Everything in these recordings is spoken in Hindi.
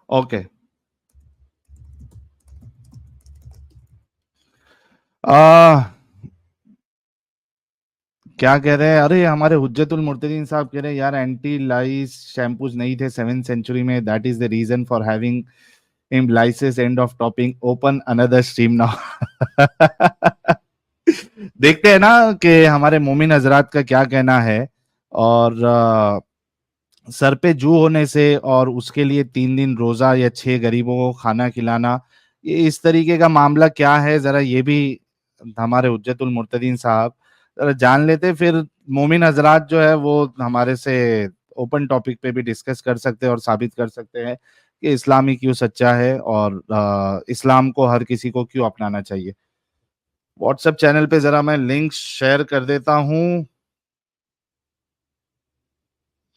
ओके। आ क्या कह रहे हैं? अरे हमारे हुज्जतुल मुर्तदीन साहब कह रहे हैं यार एंटी लाइस शैम्पूज नहीं थे 7th सेंचुरी में, that is the reason for having him lices. End of topic, open another stream now. देखते हैं ना कि हमारे मोमिन हजरात का क्या कहना है। और सर पे जू होने से और उसके लिए 3 दिन रोजा या 6 गरीबों को खाना खिलाना, ये इस तरीके का मामला क्या है, जरा ये भी हमारे हुज्जतुल मुर्तदीन साहब जरा जान लेते, फिर मोमिन हजरात जो है वो हमारे से ओपन टॉपिक पे भी डिस्कस कर सकते हैं और साबित कर सकते हैं कि इस्लाम ही क्यों सच्चा है और इस्लाम को हर किसी को क्यों अपनाना चाहिए। व्हाट्सएप चैनल पे जरा मैं लिंक शेयर कर देता हूँ।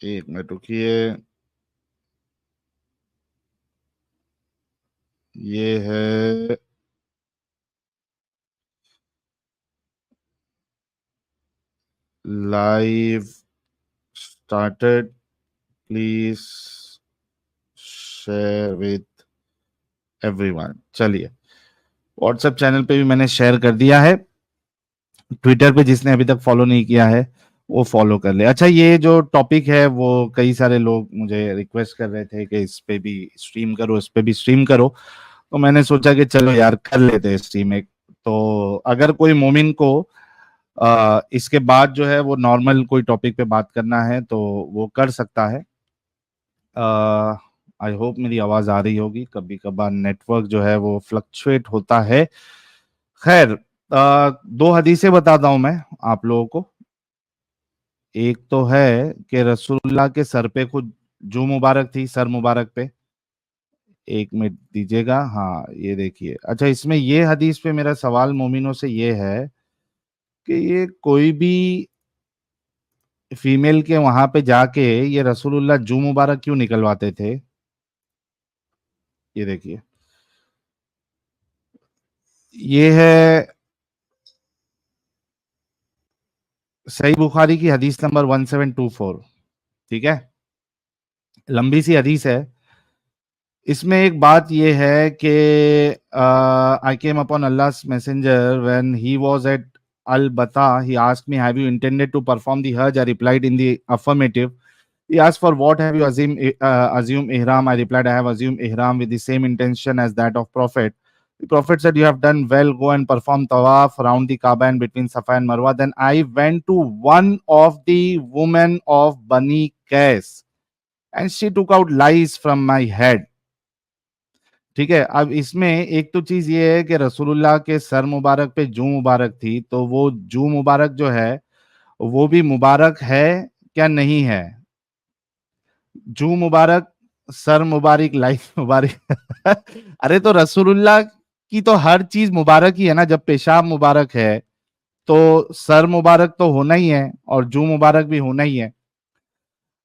एक मिनट रुकिए। ये है live started, please share with everyone. चलिए, व्हाट्सएप चैनल पे भी मैंने शेयर कर दिया है। ट्विटर पे जिसने अभी तक फॉलो नहीं किया है वो फॉलो कर ले। अच्छा, ये जो टॉपिक है वो कई सारे लोग मुझे रिक्वेस्ट कर रहे थे कि इस पे भी स्ट्रीम करो, इस पे भी स्ट्रीम करो, तो मैंने सोचा कि चलो यार कर लेते हैं स्ट्रीम एक। तो अगर कोई मोमिन को इसके बाद जो है वो नॉर्मल कोई टॉपिक पे बात करना है तो वो कर सकता है। आई होप मेरी आवाज आ रही होगी, कभी कभार नेटवर्क जो है वो फ्लक्चुएट होता है। खैर, 2 हदीसें बताता हूं मैं आप लोगों को। एक तो है कि रसूलुल्लाह के सर पे खुद जू मुबारक थी, सर मुबारक पे। एक मिनट दीजिएगा, हाँ ये देखिए। अच्छा, इसमें ये हदीस पे मेरा सवाल मोमिनों से ये है कि ये कोई भी फीमेल के वहां पे जाके ये रसूलुल्लाह जू मुबारक क्यों निकलवाते थे। ये देखिए, ये है सही बुखारी की हदीस नंबर 1724। ठीक है, लंबी सी हदीस है। इसमें एक बात यह है कि आई केम अपॉन अल्लाह's messenger when he was at al Batha, he asked me have you intended to perform the Hajj, I replied in the affirmative. He asked for what have you assumed ihram. I replied, I have assumed ihram with the same intention as that of Prophet. The Prophet said, you have done well. Go and perform tawaf around the Kaaba and between Safa and Marwa. Then I went to one of the women of Bani Qais and she took out lice from my head. ठीक है, अब इसमें एक तो चीज ये है कि रसूलुल्लाह के सर मुबारक पे जू मुबारक थी, तो वो जू मुबारक जो है वो भी मुबारक है क्या नहीं है। जू मुबारक, सर मुबारक, लाइफ मुबारक। अरे तो रसूलुल्लाह की तो हर चीज मुबारक ही है ना, जब पेशाब मुबारक है तो सर मुबारक तो होना ही है और जू मुबारक भी होना ही है।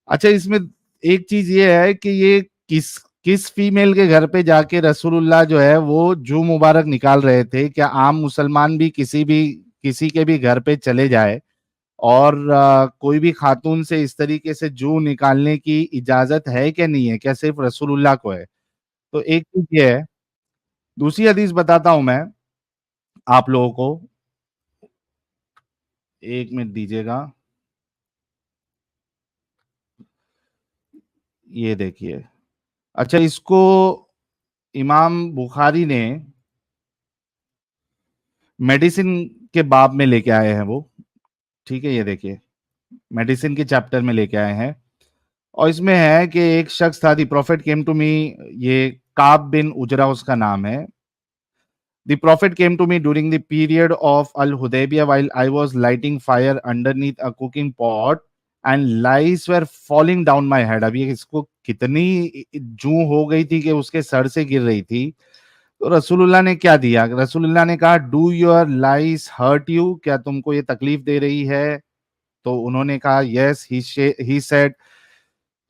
अच्छा, इसमें एक चीज ये है कि ये किस किस फीमेल के घर पे जाके रसूलुल्लाह जो है वो जू मुबारक निकाल रहे थे। क्या आम मुसलमान भी किसी के भी घर पे चले जाए और कोई भी खातून से इस तरीके से जू निकालने की इजाजत है क्या नहीं है, क्या सिर्फ रसूलुल्लाह को है? तो एक चीज ये है। दूसरी हदीस बताता हूं मैं आप लोगों को, एक मिनट दीजिएगा। ये देखिए, अच्छा इसको इमाम बुखारी ने मेडिसिन के बाब में लेके आए हैं वो। ठीक है, ये देखिए, मेडिसिन के चैप्टर में लेके आए हैं और इसमें है कि एक शख्स था, दी प्रॉफिट केम टू मी, ये काब बिन उजरा उसका नाम है। The prophet came to me during the period of Al Hudaybiyah while I was lighting fire underneath a cooking pot and lice were falling down my head. अभी इसको कितनी जू हो गई थी कि उसके सर से गिर रही थी। तो रसूलुल्लाह ने क्या दिया? रसूलुल्लाह ने कहा, do your lice hurt you, क्या तुमको ये तकलीफ दे रही है? तो उन्होंने कहा, yes. He said,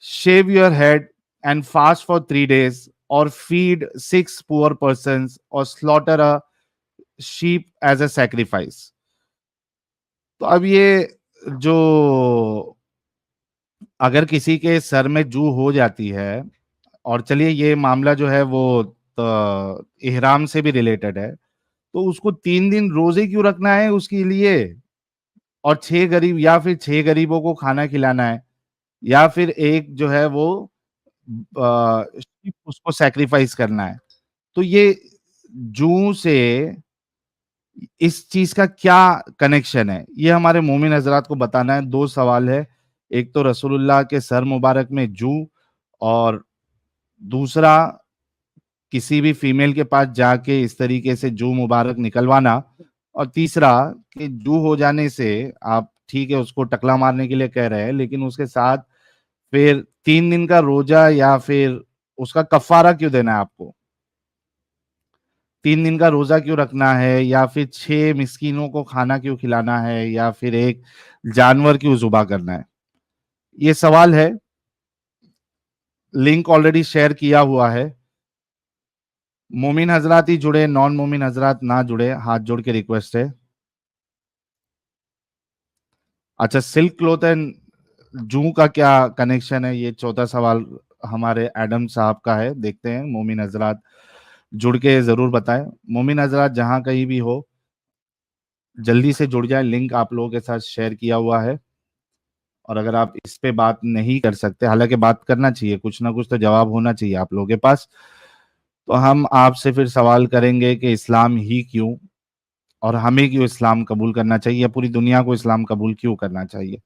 shave your head and fast for 3 days और फीड 6 poor persons और slaughter a sheep as a sacrifice. तो अब ये जो अगर किसी के सर में जू हो जाती है और चलिए ये मामला जो है वो तो इहराम से भी रिलेटेड है, तो उसको 3 दिन रोजे क्यों रखना है उसके लिए? और 6 गरीब, या फिर 6 गरीबों को खाना खिलाना है, या फिर एक जो है वो उसको सैक्रिफाइस करना है। तो ये जू से इस चीज का क्या कनेक्शन है, ये हमारे मोमिन हजरात को बताना है। 2 सवाल है, एक तो रसूलुल्लाह के सर मुबारक में जू, और दूसरा किसी भी फीमेल के पास जाके इस तरीके से जू मुबारक निकलवाना, और तीसरा कि जू हो जाने से आप ठीक है उसको टकला मारने के लिए कह रहे हैं, लेकिन उसके साथ फिर 3 दिन का रोजा या फिर उसका कफारा क्यों देना है आपको? 3 दिन का रोजा क्यों रखना है, या फिर 6 मिस्कीनों को खाना क्यों खिलाना है, या फिर एक जानवर क्यों जुबा करना है? ये सवाल है। लिंक ऑलरेडी शेयर किया हुआ है। मोमिन हजरात ही जुड़े, नॉन मोमिन हजरात ना जुड़े, हाथ जोड़ के रिक्वेस्ट है। अच्छा, सिल्क क्लोथ एंड जू का क्या कनेक्शन है, ये चौथा सवाल हमारे एडम साहब का है। देखते हैं, मोमिन हजरात जुड़ के जरूर बताएं। मोमिन हजरात जहां कहीं भी हो, जल्दी से जुड़ जाए, लिंक आप लोगों के साथ शेयर किया हुआ है। और अगर आप इस पे बात नहीं कर सकते, हालांकि बात करना चाहिए, कुछ ना कुछ तो जवाब होना चाहिए आप लोगों के पास, तो हम आपसे फिर सवाल करेंगे कि इस्लाम ही क्यों, और हमें क्यों इस्लाम कबूल करना चाहिए, या पूरी दुनिया को इस्लाम कबूल क्यों करना चाहिए।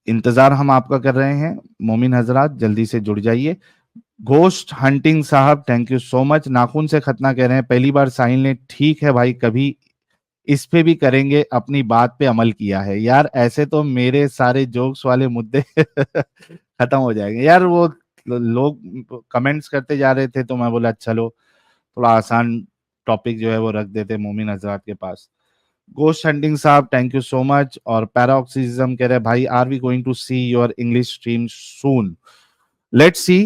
इंतजार हम आपका कर रहे हैं। मोमिन हजरात जल्दी से जुड़ जाइए। घोस्ट हंटिंग साहब, थैंक यू सो मच। नाखून से खतना कह रहे हैं, पहली बार साहिल ने, ठीक है भाई, कभी इस पे भी करेंगे, अपनी बात पे अमल किया है। यार ऐसे तो मेरे सारे जोक्स वाले मुद्दे खत्म हो जाएंगे यार। वो लोग कमेंट्स करते जा रहे थे, तो मैं बोला चलो थोड़ा आसान टॉपिक जो है वो रख देते मोमिन हजरात के पास। गोस्ट हंटिंग साहब, थैंक यू सो मच। और पैराऑक्सीजम कह रहे हैं, भाई are we going to see your English stream soon? Let's see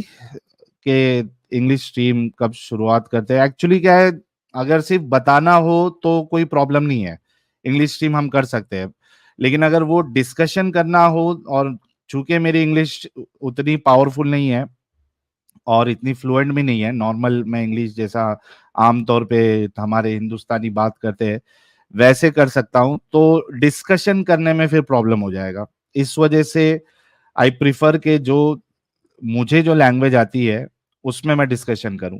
के इंग्लिश स्ट्रीम कब शुरुआत करते हैं। एक्चुअली क्या है, अगर सिर्फ बताना हो तो कोई प्रॉब्लम नहीं है, इंग्लिश स्ट्रीम हम कर सकते हैं। लेकिन अगर वो डिस्कशन करना हो, और चूंकि मेरी इंग्लिश उतनी पावरफुल नहीं है और इतनी फ्लुएंट भी नहीं है, नॉर्मल मैं इंग्लिश जैसा आमतौर पे हमारे हिंदुस्तानी बात करते हैं वैसे कर सकता हूं, तो डिस्कशन करने में फिर प्रॉब्लम हो जाएगा। इस वजह से आई प्रिफर के जो मुझे जो लैंग्वेज आती है उसमें मैं डिस्कशन करूं।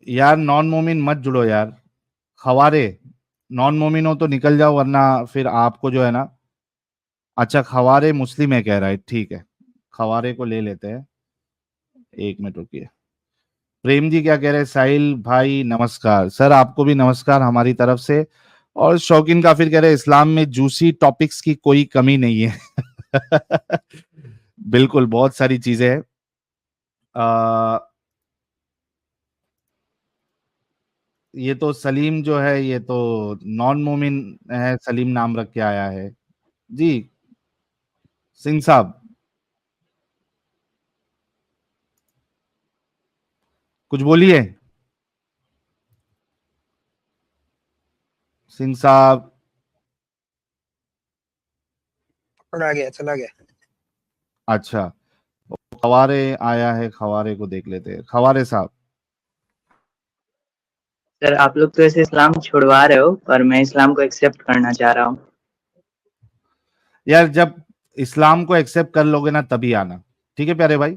यार नॉन मोमिन मत जुड़ो यार, खवारे। नॉन मोमिन हो तो निकल जाओ, वरना फिर आपको जो है ना। अच्छा, खवारे मुस्लिम है कह रहा है, ठीक है, खवारे को ले लेते हैं। 1 मिनट रुकिए। प्रेम जी क्या कह रहे हैं? साहिल भाई नमस्कार। सर आपको भी नमस्कार हमारी तरफ से। और शौकीन काफिर कह रहे हैं, इस्लाम में जूसी टॉपिक्स की कोई कमी नहीं है। बिल्कुल, बहुत सारी चीजें हैं। आ, ये तो सलीम जो है, ये तो नॉन मोमिन है, सलीम नाम रख के आया है। जी, सिंह साहब कुछ बोलिए। सिंह साहब। आ गया, चला गया। अच्छा, खवारे आया है, खवारे को देख लेते हैं। खवारे साहब। सर आप लोग तो ऐसे इस्लाम छुड़वा रहे हो, पर मैं इस्लाम को एक्सेप्ट करना चाह रहा हूँ। यार जब इस्लाम को एक्सेप्ट कर लोगे ना तभी आना, ठीक है प्यारे भाई।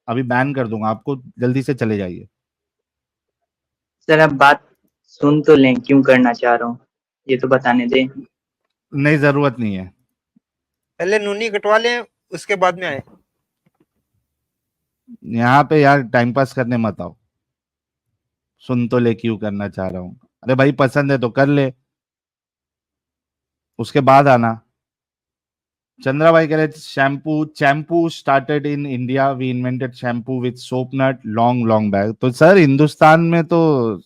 अभी बैन कर दूंगा आपको, जल्दी से चले जाइए। सर आप बात सुन तो लें, क्यों करना चाह रहा हूँ ये तो बताने दें। नहीं, जरूरत नहीं है। पहले नूनी कटवा लें, उसके बाद में आए। यहाँ पे यार टाइम पास करने मत आओ। सुन तो ले, क्यों करना चाह रहा हूँ? अरे भाई पसंद है तो कर ले, उसके बाद आना। चंद्रा भाई कह रहे, शैम्पू चैम्पू started in India, we invented shampoo with soap nut long long back. तो सर हिंदुस्तान में तो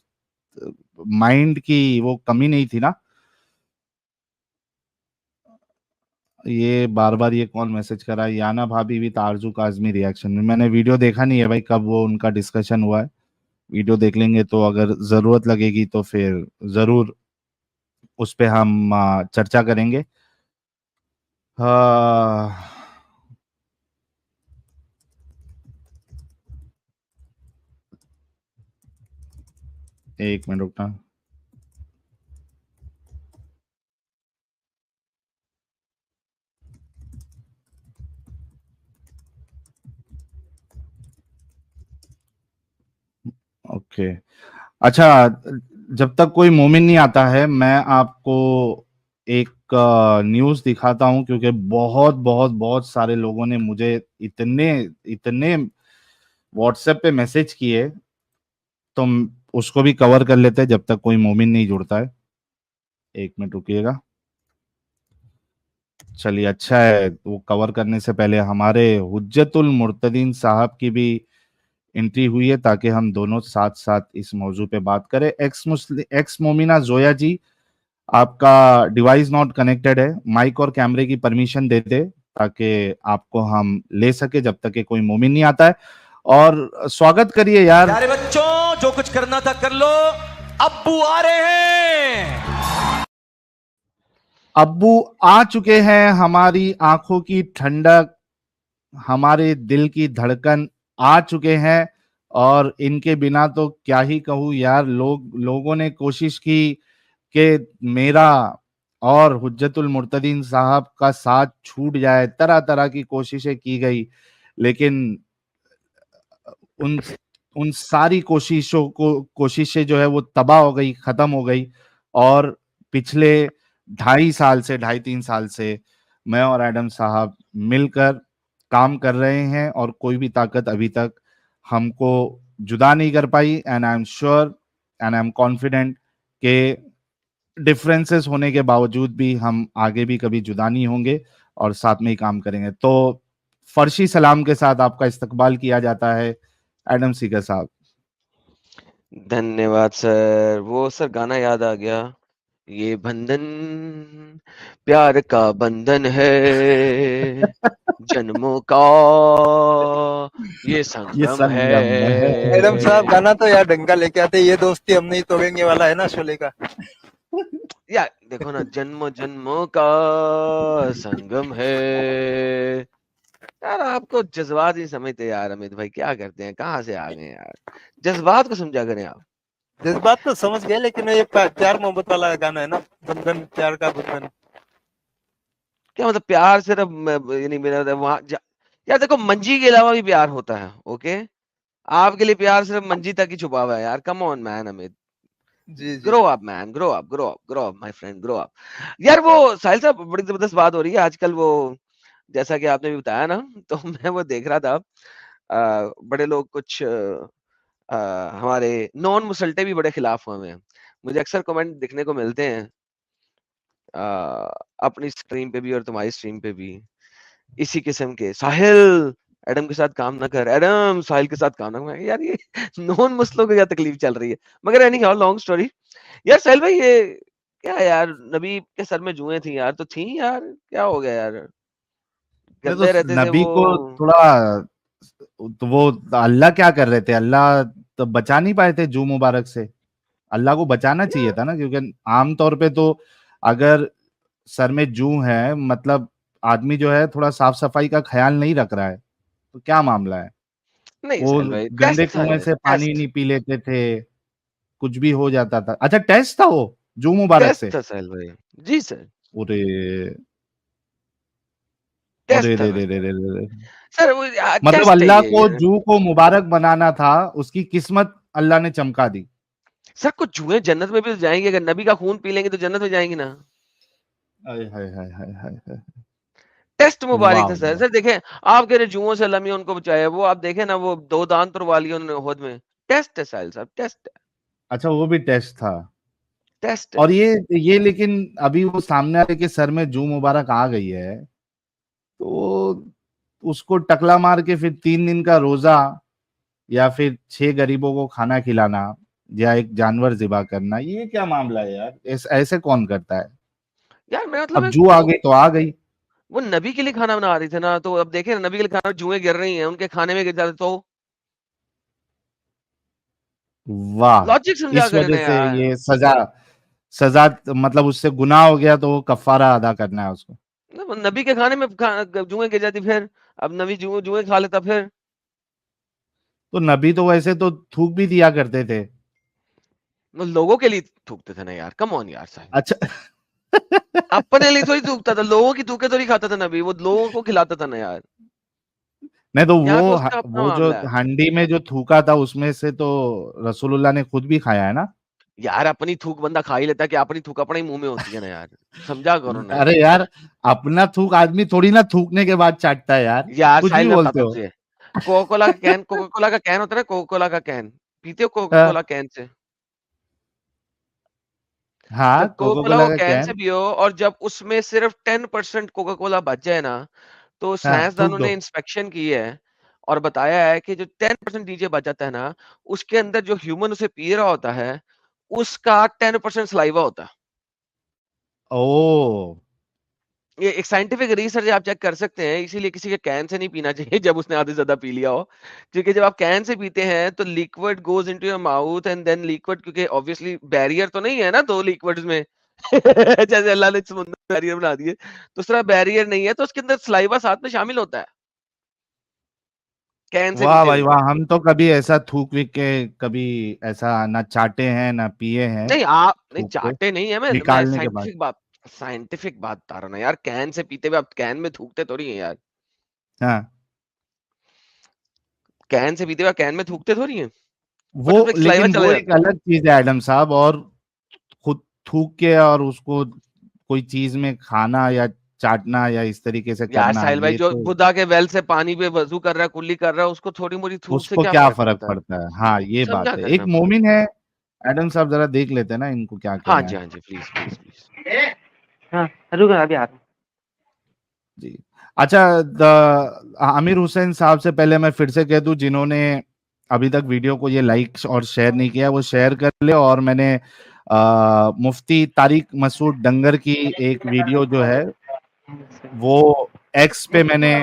माइंड की वो कमी नहीं थी ना। ये बार बार ये कौन मैसेज कर रहा है? याना भाभी विद आरजू काजमी रिएक्शन में, मैंने वीडियो देखा नहीं है भाई, कब वो उनका डिस्कशन हुआ है। वीडियो देख लेंगे, तो अगर जरूरत लगेगी तो फिर जरूर उस पे हम चर्चा करेंगे। हाँ, एक मिनट रुकना। ओके, अच्छा, जब तक कोई मोमिन नहीं आता है, मैं आपको एक न्यूज़ दिखाता हूं, क्योंकि बहुत बहुत बहुत सारे लोगों ने मुझे इतने इतने व्हाट्सएप पे मैसेज किए, तो उसको भी कवर कर लेते हैं जब तक कोई मोमिन नहीं जुड़ता है। एक मिनट रुकिएगा। चलिए, अच्छा है, वो कवर करने से पहले हमारे हुज्जतुल मुर्तदीन साहब की भी एंट्री हुई है, ताकि हम दोनों साथ साथ इस मौजू पे बात करें। एक्स मोमिना जोया जी, आपका डिवाइस नॉट कनेक्टेड है, माइक और कैमरे की परमिशन दे दे, ताकि आपको हम ले सके जब तक कि कोई मोमिन नहीं आता है। और स्वागत करिए यार। प्यारे बच्चों, जो कुछ करना था कर लो, अब्बू आ रहे हैं। अब्बू आ चुके हैं, हमारी आंखों की ठंडक, हमारे दिल की धड़कन आ चुके हैं। और इनके बिना तो क्या ही कहूँ यार, लोगों ने कोशिश की कि मेरा और हुज्जतुल मुर्तदीन साहब का साथ छूट जाए, तरह तरह की कोशिशें की गई, लेकिन उन उन सारी कोशिशें जो है वो तबाह हो गई, खत्म हो गई। और पिछले 2.5 साल से 2.5-3 साल से मैं और एडम साहब मिलकर काम कर रहे हैं, और कोई भी ताकत अभी तक हमको जुदा नहीं कर पाई। And I am sure and I am confident कि डिफरेंसेस होने के बावजूद भी हम आगे भी कभी जुदा नहीं होंगे, और साथ में ही काम करेंगे। तो फर्शी सलाम के साथ आपका इस्तकबाल किया जाता है, एडम सीकर साहब। धन्यवाद सर। वो सर गाना याद आ गया, ये बंधन प्यार का बंधन है, जन्मों का ये ये संगम है। संगम है। मैडम साहब गाना तो यार ढंग का लेके आते, ये दोस्ती हम नहीं तोड़ेंगे वाला है ना शोले का। यार देखो ना, जन्मों जन्मों का संगम है। यार आपको जज्बात ही समझते यार, अमित भाई क्या करते हैं, कहाँ से आ गए यार, जज्बात को समझा करें आप। जज्बात तो समझ गए, लेकिन ये प्यार मोहब्बत वाला गाना है ना, बंधन प्यार का बंधन। क्या मतलब प्यार सिर्फ यानी मेरा वहां यार देखो, मंजी के अलावा भी प्यार होता है, ओके। आपके लिए प्यार सिर्फ मंजी तक ही छुपा हुआ है यार, कम ऑन मैन अमित। जी जी। Grow up man, grow up, grow up, grow up my friend, grow up. यार वो साहिल साहब, बड़ी जबरदस्त बात हो रही है आजकल, वो जैसा कि आपने भी बताया ना, तो मैं वो देख रहा था, बड़े लोग कुछ हमारे नॉन मुसल्टे भी बड़े खिलाफ हुए हैं। मुझे अक्सर कमेंट दिखने को मिलते हैं, अपनी स्ट्रीम पे भी और तुम्हारी स्ट्रीम पे भी, इसी किस्म के, साहिल एडम के साथ काम ना कर, एडम साहिल के साथ काम ना कर। मैं कहा, यार ये नॉन मुस्लिमों को क्या तकलीफ चल रही है। मगर एनी हाउ, लॉन्ग स्टोरी। यार साहिल भाई, ये क्या यार, नबी के सर में जुएं थी यार, तो थी यार, क्या हो गया यार, नहीं तो गंदे रहते थे नबी वो। को थोड़ा, तो वो अल्लाह क्या कर रहे थे, अल्लाह तो बचा नहीं पाए थे जू मुबारक से। अल्लाह को बचाना चाहिए यार था ना, क्योंकि आमतौर पे तो अगर सर में जू है, मतलब आदमी जो है थोड़ा साफ सफाई का ख्याल नहीं रख रहा है, तो क्या मामला है। नहीं वो साहिल भाई, गंदे टेस्ट था कुएं यार, से पानी टेस्ट। नहीं पी लेते थे, कुछ भी हो जाता था। अच्छा, टेस्ट था वो जू मुबारक टेस्ट से। था साहिल भाई। जी सर, अरे, टेस्ट अरे था रे रे मैंने। रे रे रे रे। सर वो मतलब टेस्ट है अल्लाह को ये। जू को मुबारक बनाना था, उसकी किस्मत अल्लाह ने चमका दी। सर कुछ जुए जन्नत में भी तो जाएंगे, अगर नबी का खून पी लेंगे तो जन्नत में जाएंगे ना। हाय हाय हाय हाय हाय हाय। टेस्ट मुबारक वाह था सर। वाह। सर देखें, आप कह रहे जुओं से अल्लाह मियां उनको बचाया, वो आप देखें ना, वो 2 दांत तुड़वा लिए उन्होंने होद में। टेस्ट है साहिल साहब, टेस्ट है, अच्छा, वो भी टेस्ट था। टेस्ट है। और ये लेकिन अभी वो सामने वाले के सर में जू मुबारक आ गई है, तो उसको टकला मार के फिर 3 दिन का रोजा, या फिर 6 गरीबों को खाना खिलाना, या एक जानवर जिबा करना, ये क्या मामला है यार, ऐसे कौन करता है। यार मेरा मतलब अब है, जू आ गई तो आ गई। वो नबी के लिए खाना बना रही थे ना, तो अब देखें नबी के लिए खाना, जुएं गिर रही हैं उनके खाने में गिर जाते तो। लॉजिक वाह, समझा इस करें वजह ना से यार। ये सजा, सजा मतलब उससे गुनाह हो गया तो वो कफारा अदा करना है उसको। नबी के खाने में जुएं गिर जाती, फिर अब नबी जुएं खा लेता फिर। तो नबी तो वैसे तो थूक भी दिया करते थे। लोगों के लिए थूकते थे ना यार, कम ऑन यार साहब। अच्छा अपने लिए थोड़ी थूकता था, लोगों की थूके थोड़ी खाता था नबी, वो लोगों को खिलाता था ना यार। नहीं तो यहाँ पे उसका अपना वो जो मामला है हांडी में जो थूका था उसमें से तो रसूलुल्लाह ने खुद भी खाया है ना। यार। अपनी थूक बंदा खा ही लेता है कि अपनी थूक अपने ही मुंह में होती है ना यार, समझा करो ना अरे यार। यार, अपना थूक आदमी थोड़ी ना थूकने के बाद चाटता है यार, यार कुछ भी साहिल मैं बोलते बताता हूँ हो। तुझे, कोका कोला का कैन होता है ना, कोका कोला का कैन, पीते हो कोका हाँ कोला कैन से? हाँ, जब कोका कोका कोला कोला को का कैन से कैन। पियो और जब उसमें सिर्फ 10% कोका कोला बच जाए ना, तो हाँ, थूक साइंसदानों दो। ने इंस्पेक्शन की है और बताया है कि जो 10% डीजे बच जाता है ना, उसके अंदर जो ह्यूमन उसे पी रहा होता है, उसका 10% सलाइवा होता है। ओ ये एक साइंटिफिक रिसर्च है, आप चेक कर सकते हैं। इसीलिए किसी के कैन से नहीं पीना चाहिए जब उसने आधे से ज्यादा पी लिया हो, क्योंकि जब आप कैन से पीते हैं तो liquid goes into your mouth and then liquid, क्योंकि ऑब्वियसली बैरियर तो नहीं है ना दो लिक्विड्स में जैसे अल्लाह ने समुद्र में बैरियर बना दिए, तो उस तरह बैरियर नहीं है, तो उसके अंदर सलाइवा साथ में शामिल होता है कैन से वाह पीते भाई हुए। वाह, हम तो कभी ऐसा थूक वीक के कभी ऐसा ना चाटे हैं ना पिए हैं। नहीं आप नहीं थूक को चाहते नहीं है, मैं निकालने के बाद। साइंटिफिक बात बता रहा हूँ ना यार। कैन से पीते हुए आप कैन में थूकते थोड़ी है यार, हाँ कैन से पीते हुए कैन में थूकते थोड़ी है, वो, बट उसमें सलाइवा लेकिन चला वो एक जाता है। अलग चीज है एडम साहब। और खुद थूक के और उसको कोई चीज में खाना या चाटना या इस तरीके से यार करना, साहिल भाई, ये जो तो बुद्धा के वेल से पानी पे वजू कर रहा है, कुल्ली कर रहा है, उसको थोड़ी मोड़ी थूक से उसको क्या क्या फर्क फर्क पड़ता है? पड़ता है। हाँ ये समझा बात है, एक करना भाई। मोमिन है। एडम साहब जरा देख लेते हैं ना इनको क्या हाँ कहना जी, है। हाँ जी, प्लीज प्लीज प्लीज। हाँ रुको अभी आ रहा हूँ। जी। अच्छा, आमिर हुसैन साहब से पहले मैं फिर से कह दूं, जिन्होंने अभी तक वीडियो को ये लाइक और शेयर नहीं किया वो शेयर कर ले। और मैंने मुफ्ती तारिक मसूद डंगर की एक वीडियो जो है वो एक्स पे मैंने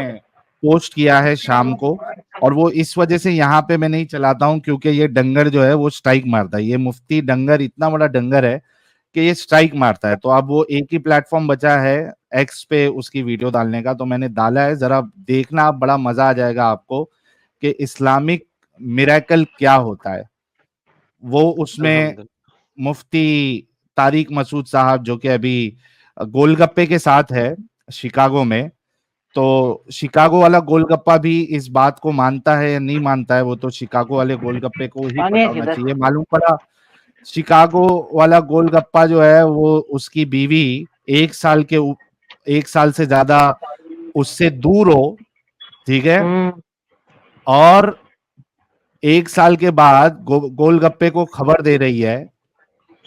पोस्ट किया है शाम को। और वो इस वजह से यहाँ पे मैं नहीं चलाता हूँ क्योंकि ये डंगर जो है वो स्ट्राइक मारता है। ये मुफ्ती डंगर इतना बड़ा डंगर है कि ये स्ट्राइक मारता है। तो अब वो एक ही प्लेटफॉर्म बचा है एक्स पे उसकी वीडियो डालने का, तो मैंने डाला है। जरा देखना, आप बड़ा मजा आ जाएगा आपको कि इस्लामिक मिरेकल क्या होता है। वो उसमें अल्हम्दुलिल्लाह। मुफ्ती तारिक मसूद साहब जो कि अभी गोलगप्पे के साथ है शिकागो में। तो शिकागो वाला गोलगप्पा भी इस बात को मानता है या नहीं मानता है, वो तो शिकागो वाले गोलगप्पे को ही पानी पता है होना किधर? चाहिए। मालूम पड़ा शिकागो वाला गोलगप्पा जो है वो उसकी बीवी 1 साल के 1 साल से ज्यादा उससे दूर हो, ठीक है। और 1 साल के बाद गोलगप्पे को खबर दे रही है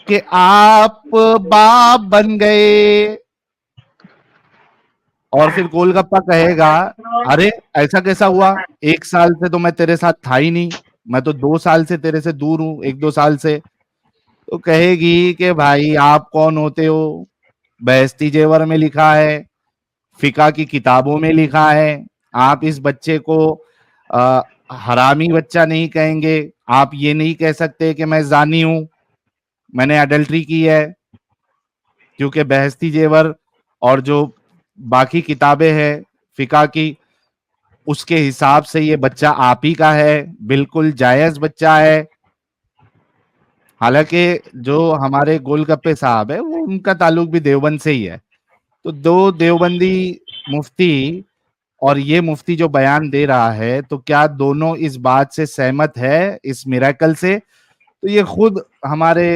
कि आप बाप बन गए। और फिर गोलगप्पा कहेगा अरे ऐसा कैसा हुआ, 1 साल से तो मैं तेरे साथ था ही नहीं, मैं तो 2 साल से तेरे से दूर हूं, 1-2 साल से। तो कहेगी कि भाई आप कौन होते हो, बहस्ती जेवर में लिखा है, फिका की किताबों में लिखा है, आप इस बच्चे को आ, हरामी बच्चा नहीं कहेंगे, आप ये नहीं कह सकते कि मैं जानी हूं, मैंने अडल्ट्री की है। क्योंकि बहस्ती जेवर और जो बाकी किताबें हैं फिका की, उसके हिसाब से ये बच्चा आप ही का है, बिल्कुल जायज बच्चा है। हालांकि जो हमारे गोलगप्पे साहब है वो उनका ताल्लुक भी देवबंद से ही है। तो दो देवबंदी मुफ्ती और ये मुफ्ती जो बयान दे रहा है, तो क्या दोनों इस बात से सहमत है इस मिरेकल से? तो ये खुद हमारे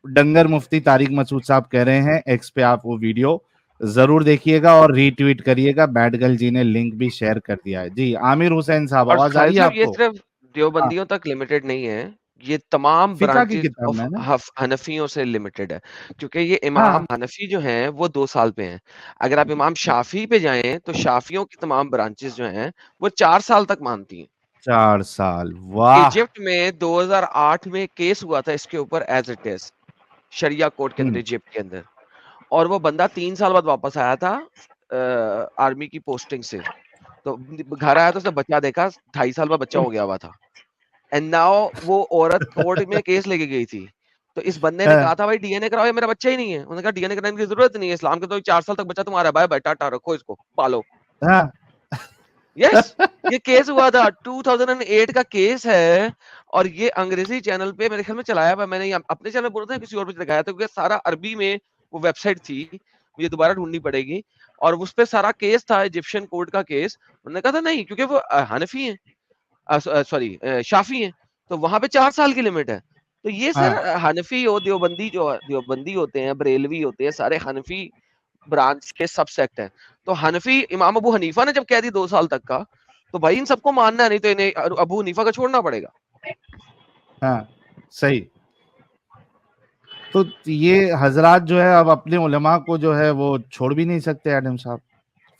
डंगर मुफ्ती तारिक मसूद साहब कह रहे हैं एक्स पे। आप वो वीडियो जरूर देखिएगा और रीट्वीट करिएगा। बैडगल जी ने लिंक भी शेयर कर दिया है। जी आमिर हुसैन साहब, और आवाज आ साहिल रही है साहब, ये आपको? सिर्फ हाँ, देवबंदियों तक लिमिटेड नहीं है, ये तमाम फिका की ब्रांचेस किताब ऑफ में ना। हनफियों से लिमिटेड है, क्योंकि ये हाँ, इमाम हनफी जो हैं वो 2 साल पे हैं। अगर आप इमाम शाफी पे जाएं तो शाफियों की तमाम ब्रांचेस जो हैं वो 4 साल तक मानती हैं। 4 साल, वाह। इजिप्ट में 2008 में केस हुआ था इसके ऊपर एज इट इज, शरिया कोर्ट के अंदर, हम्म, इजिप्ट के अंदर। और वो बंदा 3 साल बाद वापस आया था आर्मी की पोस्टिंग से। तो घर आया तो उसने बच्चा देखा, 2.5 साल बाद बच्चा हो गया हुआ था। एंड नाउ वो औरत कोर्ट में केस लेके गई थी तो इस बंदे ने कहा था भाई डीएनए कराओ, ये मेरा बच्चा ही नहीं है। उन्होंने कहा डीएनए कराने की जरूरत नहीं है, इस्लाम के तो 4 साल तक बच्चा तुम्हारा है, बाय बाय टाटा, रखो इसको पालो। हाँ, यस, ये केस हुआ था, 2008 का केस है। और ये अंग्रेजी चैनल पे मेरे ख्याल में चलाया हुआ, मैंने अपने चैनल पर बोला था किसी और पे दिखाया था, क्योंकि सारा अरबी में वो वेबसाइट थी, मुझे दोबारा ढूंढनी पड़ेगी। और उस पे सारा केस था, इजिप्शियन कोर्ट का केस। उन्होंने कहा था नहीं, क्योंकि वो हनफी है, सॉरी शाफी है, तो वहां पे 4 साल की लिमिट है। तो ये सर हाँ, हनफी और देवबंदी, जो देवबंदी होते हैं, बरेलवी होते हैं, सारे हनफी ब्रांच के सबसेक्ट हैं। तो हनफी इमाम अबू हनीफा ने जब कह दी 2 साल तक का, तो भाई इन सबको मानना है, नहीं तो इन्हें अबू हनीफा का छोड़ना पड़ेगा। हाँ, सही। तो ये हजरात जो है अब अपने उलमा को जो है वो छोड़ भी नहीं सकते एडम साहब।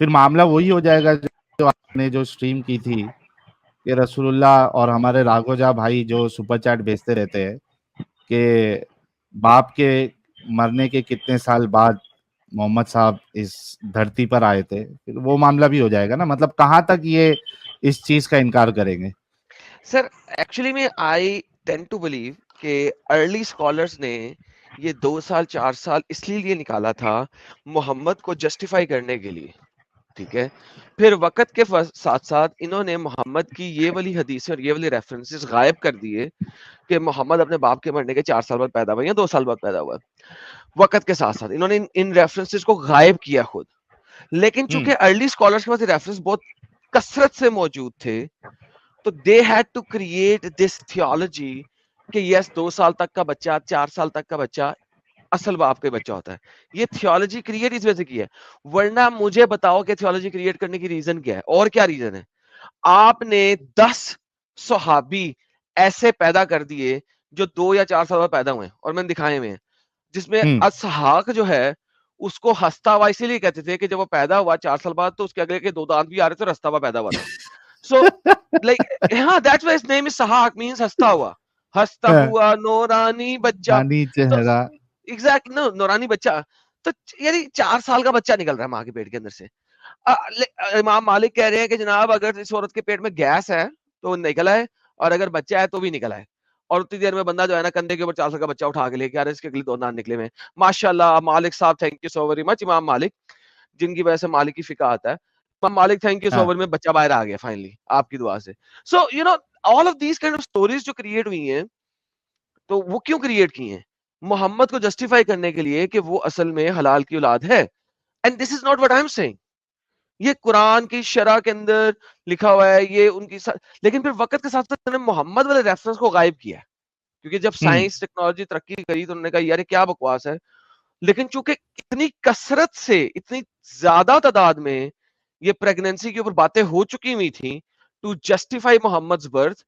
फिर मामला वही हो जाएगा जो आपने जो स्ट्रीम की थी कि रसूलुल्लाह और हमारे राघोजा भाई जो सुपर चैट भेजते रहते हैं कि बाप के मरने के कितने साल बाद मोहम्मद साहब इस धरती पर आए थे, फिर वो मामला भी हो जाएगा ना। मतलब कहाँ तक ये इस चीज का इनकार करेंगे? सर एक्चुअली में आई टेंड टू बिलीव कि अर्ली स्कॉलर्स ने ये 2 साल 4 साल इसलिए निकाला था मोहम्मद को जस्टिफाई करने के लिए, ठीक है। फिर वक्त के साथ साथ इन्होंने मोहम्मद की ये वाली हदीसें और ये वाली रेफरेंसेस गायब कर दिए कि मोहम्मद अपने बाप के मरने के 4 साल बाद पैदा हुआ या 2 साल बाद पैदा हुआ। वक्त के साथ साथ इन्होंने इन रेफरेंसेस को गायब किया खुद। लेकिन चूंकि अर्ली स्कॉलर्स के पास रेफरेंस बहुत कसरत से मौजूद थे, तो they had to create this theology कि यस 2 साल तक का बच्चा, 4 साल तक का बच्चा असल बाप का बच्चा होता है। ये थियोलॉजी क्रिएट इस वजह से की है। वरना मुझे बताओ कि थियोलॉजी क्रिएट करने की रीजन क्या है, और क्या रीजन है? आपने 10 सहाबी ऐसे पैदा कर दिए जो 2 या 4 साल बाद पैदा हुए, और मैंने दिखाए हुए हैं, जिसमें असहाक जो है उसको हंसता हुआ इसीलिए कहते थे कि जब वो पैदा हुआ 4 साल बाद, तो उसके अगले के 2 दांत भी आ रहे थे और हंसता हुआ पैदा हुआ था। सो लाइक हाँ, that's why his name is सहाक, मींस हंसता हुआ, हंसता हुआ नूरानी बच्चा। रानी तो चेहरा। एग्जैक्ट नो, नूरानी बच्चा। तो यानी 4 साल का बच्चा निकल रहा है माँ के पेट के अंदर से। इमाम मालिक कह रहे हैं कि जनाब अगर इस औरत के पेट में गैस है तो निकला है, और अगर बच्चा है तो भी निकला है। और उतनी देर में बंदा जो है ना कंधे के ऊपर 4 साल का बच्चा उठा के लेके आ रहा है, इसके अगले 2 दांत निकले हुए हैं। माशाल्लाह मालिक साहब, thank you so very much इमाम मालिक, जिनकी वजह से मालिक की फिका आता है। इमाम मालिक thank you so very much, बच्चा बाहर आ गया फाइनली आपकी दुआ से। So you know all of these kind of stories जो क्रिएट हुई हैं, तो वो क्यों क्रिएट की हैं? मोहम्मद को जस्टिफाई करने के लिए कि वो असल में हलाल की औलाद है। And this is not what I am saying, ये कुरान की शरह के अंदर लिखा हुआ है, ये उनकी लेकिन फिर वक्त के साथ साथ उन्होंने मोहम्मद वाले रेफरेंस को गायब किया है, क्योंकि जब साइंस टेक्नोलॉजी तरक्की करी तो उन्होंने कहा यार ये क्या बकवास है। लेकिन चूंकि इतनी कसरत से, इतनी ज्यादा तादाद में ये प्रेगनेंसी के ऊपर बातें हो चुकी हुई थी टू जस्टिफाई मोहम्मद बर्थ,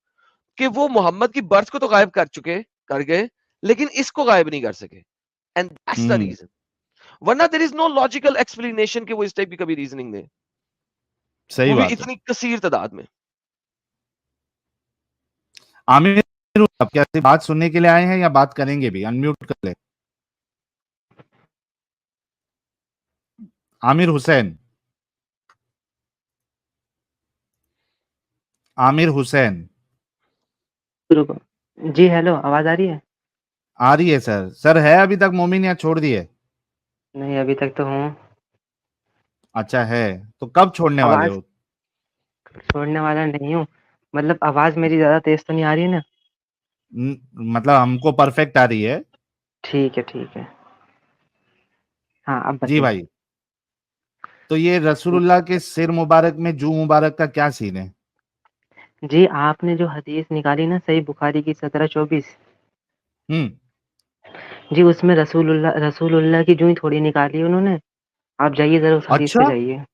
कि वो मोहम्मद की बर्थ को तो गायब कर गए, लेकिन इसको गायब नहीं कर सके। And that's the reason. वरना there is no logical explanation कि वो इस टाइप की कभी रीजनिंग दे, सही वो भी बात है। इतनी कसीर तादाद में। आमिर, आप क्या सिर्फ बात सुनने के लिए आए हैं या बात करेंगे भी? अनम्यूट कर ले। आमिर हुसैन, आमिर हुसैन। रुको। जी हेलो, आवाज आ रही है? आ रही है सर। सर है अभी तक मोमिन या छोड़ दिए? नहीं, अभी तक तो हूँ। अच्छा है, तो कब छोड़ने वाले आवाज हो? छोड़ने वाला नहीं हूँ। मतलब आवाज मेरी ज्यादा तेज तो नहीं आ रही है ना? मतलब हमको परफेक्ट आ रही है। ठीक है, ठीक है। हाँ, अब जी बताइए। भाई, तो ये रसूलुल्लाह के सिर मुबारक में जू मुबारक का क्या सीन है? जी, आपने जो हदीस निकाली ना सही बुखारी की 1724, हम्म। जी उसमें रसूलुल्लाह की जूं ही थोड़ी निकाली है उन्होंने। आप जाइए जरा उस हदीस पे अच्छा, जाइए।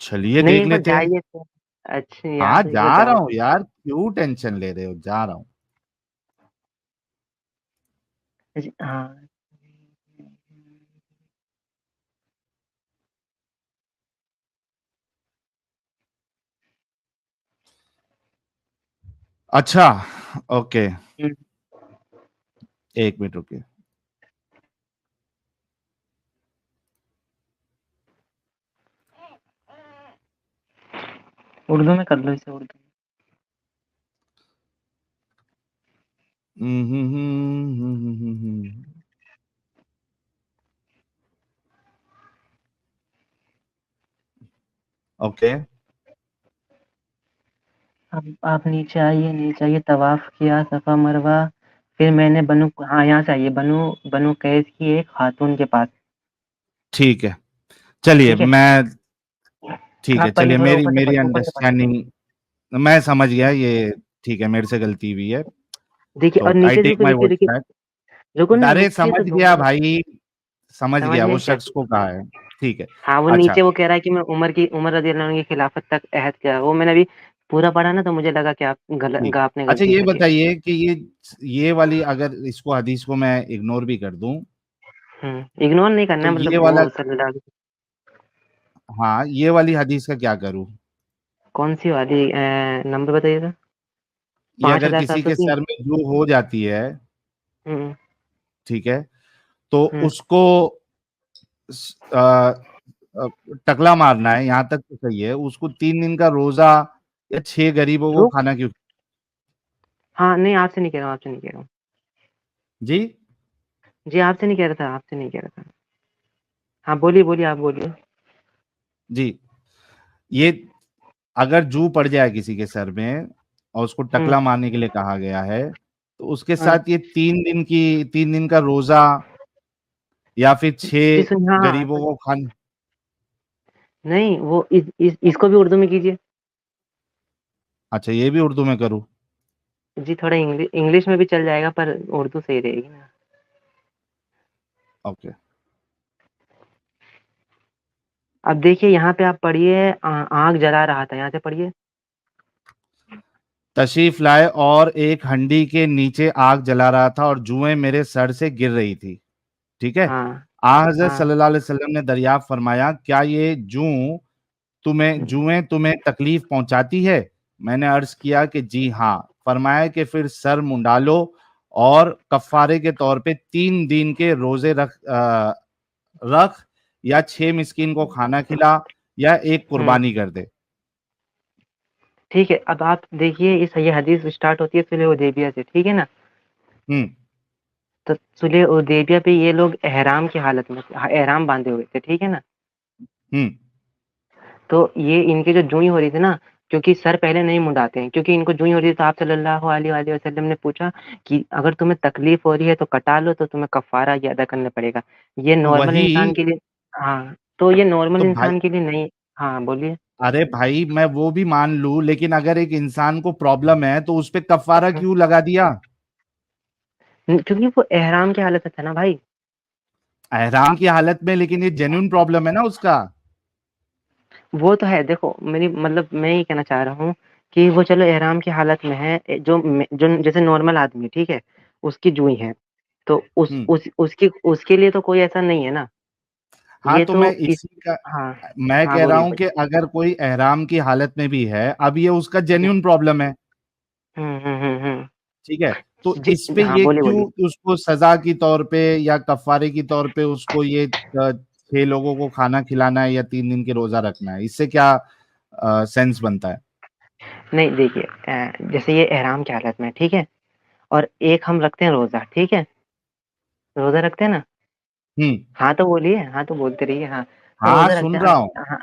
चलिए नहीं, देख एक बार लेते हैं। जाइए तो। अच्छा हाँ यार, एक बार जा रहा जाओ। हूँ यार, क्यों टेंशन ले रहे हो, जा रहा हूँ। हाँ। अच्छा, ओके, हम्म, एक मिनट रुकिए। उर्दू में कर लो इसे, उर्दू। ओके, अब आप नीचे आइए, तवाफ किया सफा मरवा, फिर मैंने बनु, हाँ यहाँ से आइए, बनु बनु कैस की एक खातून के पास। ठीक है, चलिए ठीक है, मैं, ठीक है, आप पढ़िए, चलिए थोड़ा मेरी ऊपर से मेरी ऊपर से पढ़िए। अंडरस्टैंडिंग मैं समझ गया ये। ठीक है, मेरे से गलती हुई है, देखिए और तो आई नीचे टेक रुको, माय रुकिए वर्ड्स रुकिए, बैक। रुको ना, अरे रुकिए समझ तो गया 2 मिनट। भाई, समझ समझ गया, गए वो क्या? शख्स को कहा है। ठीक है, हाँ, वो अच्छा, नीचे वो कह रहा है कि मैं उमर रज़ियल्लाहु अन्हु की खिलाफत तक अहद किया। वो मैंने अभी पूरा पढ़ा ना, तो मुझे लगा कि ठीक। आपने अच्छा गलती ये करी है। बताइए कि ये वाली, अगर इसको हदीस को मैं इग्नोर भी कर दूं, इग्नोर नहीं करना तो है, ये मतलब वाला, वो सल्लल्लाहु, हाँ, ये वाली हदीस का क्या करूं? कौन-सी वाली नंबर बताइएगा? ये अगर किसी के 5703। सर में जू हो जाती है, हुँ, ठीक है, तो हुँ। उसको अ, टकला मारना है, यहाँ तक तो सही है। उसको 3 दिन का रोजा या 6 गरीबों को रुक खाना क्यों? हाँ, नहीं आपसे नहीं कह रहा हूँ, आपसे नहीं कह रहा हूँ। जी, जी, आपसे नहीं कह रहा था, आपसे नहीं कह रहा था। हाँ, बोलिए, बोलिए, आप बोलिए। जी, ये अगर जू पड़ जाए किसी के सर में और उसको हुँ, टकला मारने के लिए कहा गया है, तो उसके हाँ। साथ ये 3 दिन का रोजा या फिर जी, छह सुनिए, हाँ, हाँ, गरीबों को खान, नहीं वो इसको भी उर्दू में कीजिए। अच्छा ये भी उर्दू में करूँ? जी, थोड़ा इंग्लिश में भी चल जाएगा, पर उर्दू सही रहेगी ना। ओके, अब देखिए यहाँ पे आप पढ़िए, आग जला रहा था, यहाँ से पढ़िए। तशरीफ लाए और एक हंडी के नीचे आग जला रहा था और जुएं मेरे सर से गिर रही थी। ठीक है, हाँ, आ हजरत हाँ। सल्लल्लाहु अलैहि वसल्लम ने दरियाफ्त फरमाया, क्या ये जुएं तुम्हें तकलीफ पहुंचाती है? मैंने अर्ज किया कि जी हाँ। फरमाया कि फिर सर मुंडा लो और कफारे के तौर पे 3 दिन के रोजे रख या 6 मिस्कीन को खाना खिला या एक हुँ, कुर्बानी कर दे। ठीक है, अब आप देखिए, ये हदीस स्टार्ट होती है सुलह हुदैबिया से, ठीक है ना? हम्म, तो सुलह हुदैबिया पे ये लोग एहराम की हालत में थे, एहराम बांधे हुए थे, ठीक है ना? हम्म, तो ये इनकी जो जूई हो रही थी ना, क्योंकि सर पहले नहीं मुंडाते हैं, क्योंकि इनको जूई हो रही थी, तो आप सल्लल्लाहु अलैहि वसल्लम ने पूछा कि अगर तुम्हें तकलीफ हो रही है तो कटा लो, तो तुम्हें कफ़ारा ये अदा करना पड़ेगा। ये तो नॉर्मल वही, इंसान के लिए, हाँ, तो ये नॉर्मल तो भाई, इंसान के लिए नहीं। हाँ, बोलिए। अरे भाई मैं वो भी मान लूं, लेकिन अगर एक इंसान को प्रॉब्लम है तो उस पे कफारा हुँ, क्यों लगा दिया? क्योंकि वो एहराम की हालत में था ना भाई। एहराम की हालत में, लेकिन ये जेन्युइन प्रॉब्लम है ना उसका। वो तो है, देखो मेरी मतलब मैं ये कहना चाह रहा हूँ कि वो चलो एहराम की हालत में है, जो जैसे नॉर्मल आदमी, ठीक है? उसकी जूई है, तो हम्म, उसकी उसके लिए तो कोई ऐसा नहीं है ना। हाँ ये तो तो मैं इस इसी का, हाँ, मैं हाँ, कह रहा बोलिए, हूं कि बोलिए। अगर कोई एहराम की हालत में भी है, अब ये उसका जी। जेन्युइन प्रॉब्लम है, हुँ। ठीक है, तो जी, इस पे हाँ, ये बोलिए, क्यों बोलिए। उसको सजा की तौर पे या कफारे की तौर पे उसको ये 6 लोगों को खाना खिलाना है या 3 दिन के रोजा रखना है? इससे क्या सेंस बनता है? नहीं देखिए, जैसे ये एहराम की हालत में है, ठीक है? और एक हम रखते हैं रोज़ा, ठीक है? रोज़ा रखते हैं ना? हम्म, हाँ, तो बोलिए, हाँ, तो बोलते रहिए, हाँ। तो हाँ रोज़ा रखते सुन हैं रहा हूँ। हाँ,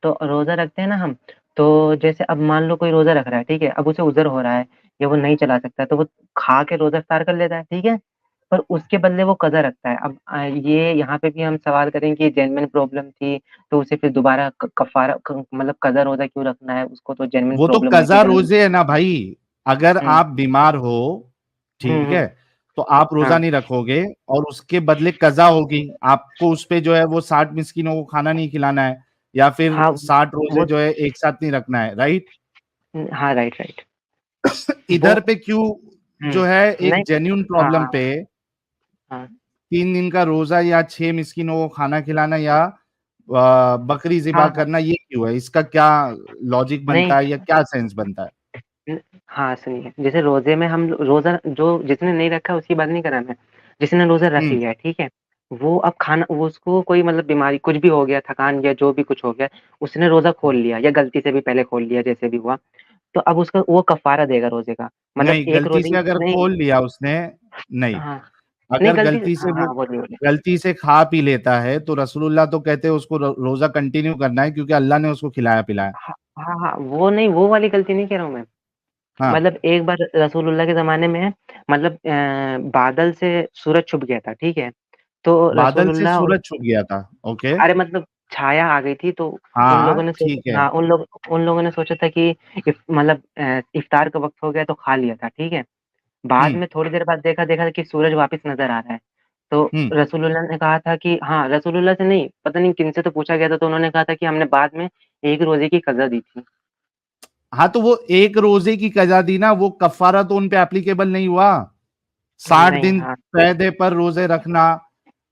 तो रोज़ा रखते हैं ना हम, तो जैसे अब मान लो कोई रोज़ा रख रहा है, ठीक है? अब उसे उज़र हो रहा है या वो नहीं चला सकता, तो वो खा के रोज़ा इफ्तार कर लेता है, ठीक है? पर उसके बदले वो कज़ा रखता है। अब ये यहाँ पे भी हम सवाल करें कि जेन्युइन प्रॉब्लम थी, तो उसे फिर दोबारा क कफ़ारा क मतलब कज़ा रोज़ा क्यों रखना है? उसको तो जेन्युइन वो तो प्रॉब्लम हुई थी कज़ा गलत। रोजे है ना भाई। अगर हुँ, आप बीमार हो, हुँ, ठीक हुँ। है, तो आप रोजा हाँ, नहीं रखोगे और उसके बदले कज़ा होगी। आपको उस पे जो है वो 60 मिस्किनों को खाना नहीं खिलाना है या फिर हाँ, 60 रोजे वो जो है एक साथ नहीं रखना है, राइट? हाँ, राइट, राइट। वो इधर पे क्यों हुँ, जो है एक नहीं, जेन्युइन हाँ, प्रॉब्लम हाँ, पे हाँ। 3 दिन का रोजा या 6 मिस्किनों को खाना खिलाना या बकरी ज़िबा हाँ, हाँ। करना, ये क्यों है? इसका क्या लॉजिक नहीं, बनता है या क्या सेंस बनता है? हाँ, सुनिए, जैसे रोज़े में हम रोज़ा जो जिसने नहीं रखा उसकी बात नहीं कर रहा मैं, जिसने रोज़ा रख हम्म, लिया है, ठीक है? वो अब खाना वो उसको कोई मतलब बीमारी कुछ भी हो गया, थकान या जो भी कुछ हो गया, उसने रोज़ा खोल लिया या गलती से भी पहले खोल लिया, जैसे भी हुआ। तो अब उसका वो कफ़ारा देगा रोज़े का। मतलब नहीं, एक गलती रोज़े से अगर नहीं खोल लिया उसने, नहीं, हाँ, नहीं अगर गलती गलती से हाँ, वो हाँ, बोलिए, बोलिए। गलती से खा पी लेता है तो रसूलुल्लाह तो कहते हैं उसको रोजा कंटिन्यू करना है क्योंकि अल्लाह ने उसको खिलाया पिलाया। हाँ, हाँ, हाँ, वो नहीं, वो वाली गलती नहीं कह रहा हूँ मैं। हाँ, मतलब एक बार रसूलुल्लाह के ज़माने में मतलब बादल से सूरज छुप गया था, ठीक है? तो बादल से रसूलुल्लाह सूरज छुप गया था। ओके, अरे मतलब छाया आ गई थी तो उन हाँ लोगों ने ठीक है। हाँ, उन लोगों ने सोचा था कि मतलब इफ्तार का वक़्त हो गया तो खा लिया था, ठीक है? बाद हम्म में थोड़ी देर बाद देखा कि सूरज वापस नज़र आ रहा है। तो हम्म रसूलुल्लाह ने कहा था कि हाँ, रसूलुल्लाह से नहीं, पता नहीं किनसे तो पूछा गया था, तो उन्होंने कहा था कि हमने बाद में 1 रोज़े की कज़ा दी थी। हाँ, तो वो एक रोजे की कजा दी ना, वो कफारा तो उन पे एप्लीकेबल नहीं हुआ। 60 नहीं, दिन हाँ, पैदे पर रोजे रखना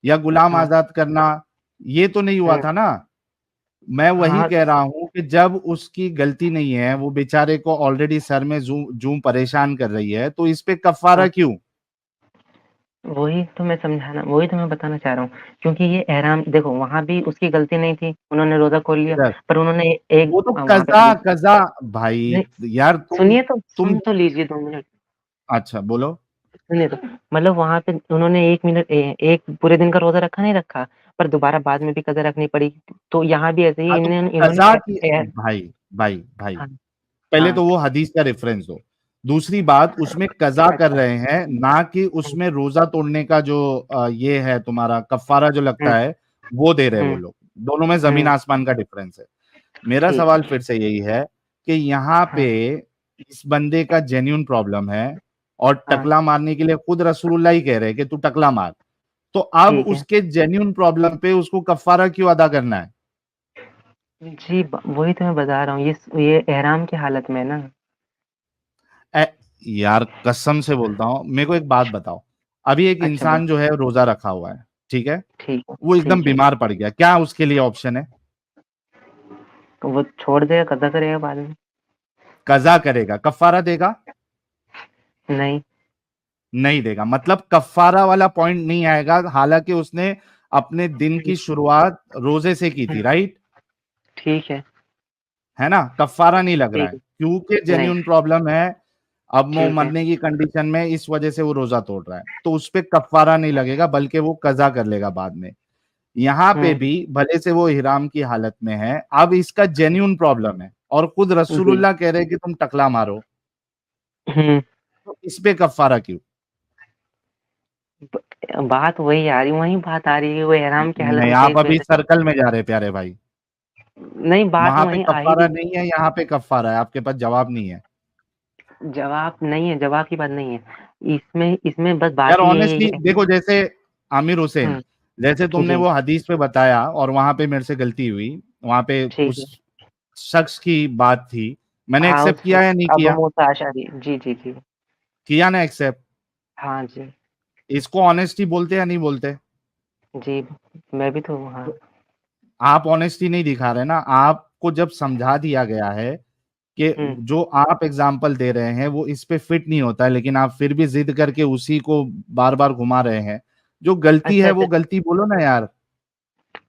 या गुलाम हाँ, आजाद करना, ये तो नहीं हुआ हुँ, था ना। मैं वही हाँ, कह रहा हूं कि जब उसकी गलती नहीं है, वो बेचारे को ऑलरेडी सर में जूं परेशान कर रही है, तो इस पे कफारा हाँ। क्यों? वही तो मैं बताना चाह रहा हूँ, क्योंकि ये एहराम देखो वहाँ भी उसकी गलती नहीं थी, उन्होंने रोज़ा खोल लिया, इधर पर उन्होंने एक वो तो वहाँ पे कजा कजा भाई। नहीं, यार तुम सुन तो लीजिए 2 मिनट, अच्छा बोलो। सुनिए तो। मतलब वहाँ पे उन्होंने 1 मिनट 1 पूरे दिन का रोज़ा रखा नहीं रखा, पर दोबारा बाद में भी कज़ा रखनी पड़ी। तो यहाँ भी ऐसे ही हाँ, तो इन्होंने कजा की ए भाई भाई भाई हाँ, पहले हाँ, तो वो हदीस का रेफरेंस दो। दूसरी बात, उसमें कजा कर अच्छा, रहे हैं ना कि हुँ, उसमें रोजा तोड़ने का जो ये है तुम्हारा कफारा जो हुँ, लगता है, वो दे रहे हैं वो हुँ, लोग। दोनों में जमीन हुँ, आसमान का डिफरेंस है। मेरा ठीक सवाल है। फिर से यही है कि यहाँ पे हाँ, इस बंदे का जेन्यून प्रॉब्लम है और हाँ, टकला मारने के लिए खुद रसूलुल्लाह ही कह रहे हैं कि तू टकला मार। तो अब ठीक है। उसके जेन्यून प्रॉब्लम पे उसको कफारा क्यों अदा करना है? जी, ब वही तो मैं बता रहा हूँ, ये एहराम की हालत में है ना। ए, यार कसम से बोलता हूँ, मेरे को एक बात बताओ। अभी एक अच्छा बोल इंसान जो है रोजा रखा हुआ है, ठीक है, वो एकदम ठीक है। बीमार पड़ गया, क्या उसके लिए ऑप्शन है? तो वो छोड़ देगा, कज़ा करेगा बाद में। कजा करेगा, कफारा देगा? नहीं, नहीं देगा, मतलब कफारा वाला पॉइंट नहीं आएगा, हालांकि उसने अपने दिन हुँ, की शुरुआत रोजे से की थी, हुँ, राइट? ठीक है, है ना, कफारा नहीं लग रहा ठीक है है। क्योंकि नहीं, जेन्युइन प्रॉब्लम है। अब वो ठीक है। मरने की कंडीशन में, इस वजह से वो रोजा तोड़ रहा है, तो उस पे कफारा नहीं लगेगा, बल्कि वो कजा कर लेगा बाद में। यहाँ पे हुँ, भी भले से वो इहराम की हालत में है, अब इसका जेन्युइन प्रॉब्लम है और खुद जी, रसूलुल्लाह कह रहे हैं कि तुम टकला मारो, हुँ, तो इस पे कफारा क्यों? ब बात वही आ रही वही बात आ रही है, वो एहराम की हालत नहीं, में थे आप इस अभी वजह से सर्कल में जा रहे प्यारे भाई। नहीं, बात वहां पे वहीं आ ही कफारा रही नहीं है, यहाँ पे कफारा है, आपके पास जवाब नहीं है। जवाब नहीं है, जवाब की बात नहीं है। इसमें बस यार बात ही यही ऑनेस्टली है देखो, जैसे आमिर हुसैन, हुँ, जैसे तुमने जी, वो हदीस पे बताया और वहां पे मेरे से गलती हुई, वहां पे ठीक उस है। शख्स की बात थी, मैंने हाँ, एक्सेप्ट किया या नहीं अबू किया? मूसा अशअरी जी, जी, जी। किया ना एक्सेप्ट। हाँ जी, इसको ऑनेस्टी बोलते या नहीं बोलते? जी, मैं भी तो हाँ, तो आप ऑनेस्टी नहीं दिखा रहे ना। आपको जब समझा दिया गया है कि हुँ, जो आप एग्जाम्पल दे रहे हैं वो इस पे फिट नहीं होता है, लेकिन आप फिर भी जिद करके उसी को बार बार घुमा रहे हैं, जो गलती अच्छा, है अच्छा, वो गलती बोलो ना यार।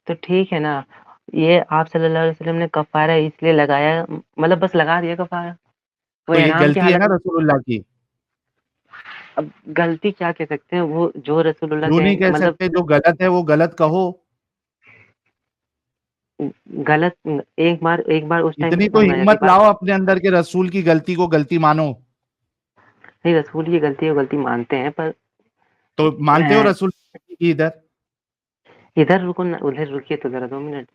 तो ठीक है ना, ये आप सल्लल्लाहु अलैहि वसल्लम ने कफ़ारा इसलिए लगाया मतलब बस लगा दिया कफ़ारा, वो तो ये इहराम की गलती है हालत ना में रसूलुल्लाह की। अब गलती क्या कह सकते हैं, वो जो रसूलुल्लाह क्यों के नहीं कह मतलब सकते? जो गलत है वो गलत कहो। गलत एक बार उस टाइम पे इतनी तो समझ आ जाती हिम्मत बात लाओ अपने अंदर के, रसूल की गलती को गलती मानो। नहीं रसूल की गलती है, वो गलती मानते हैं पर तो मानते हो अ, रसूल की इधर? इधर रुको ना उधर रुकिए तो ज़रा 2 मिनट।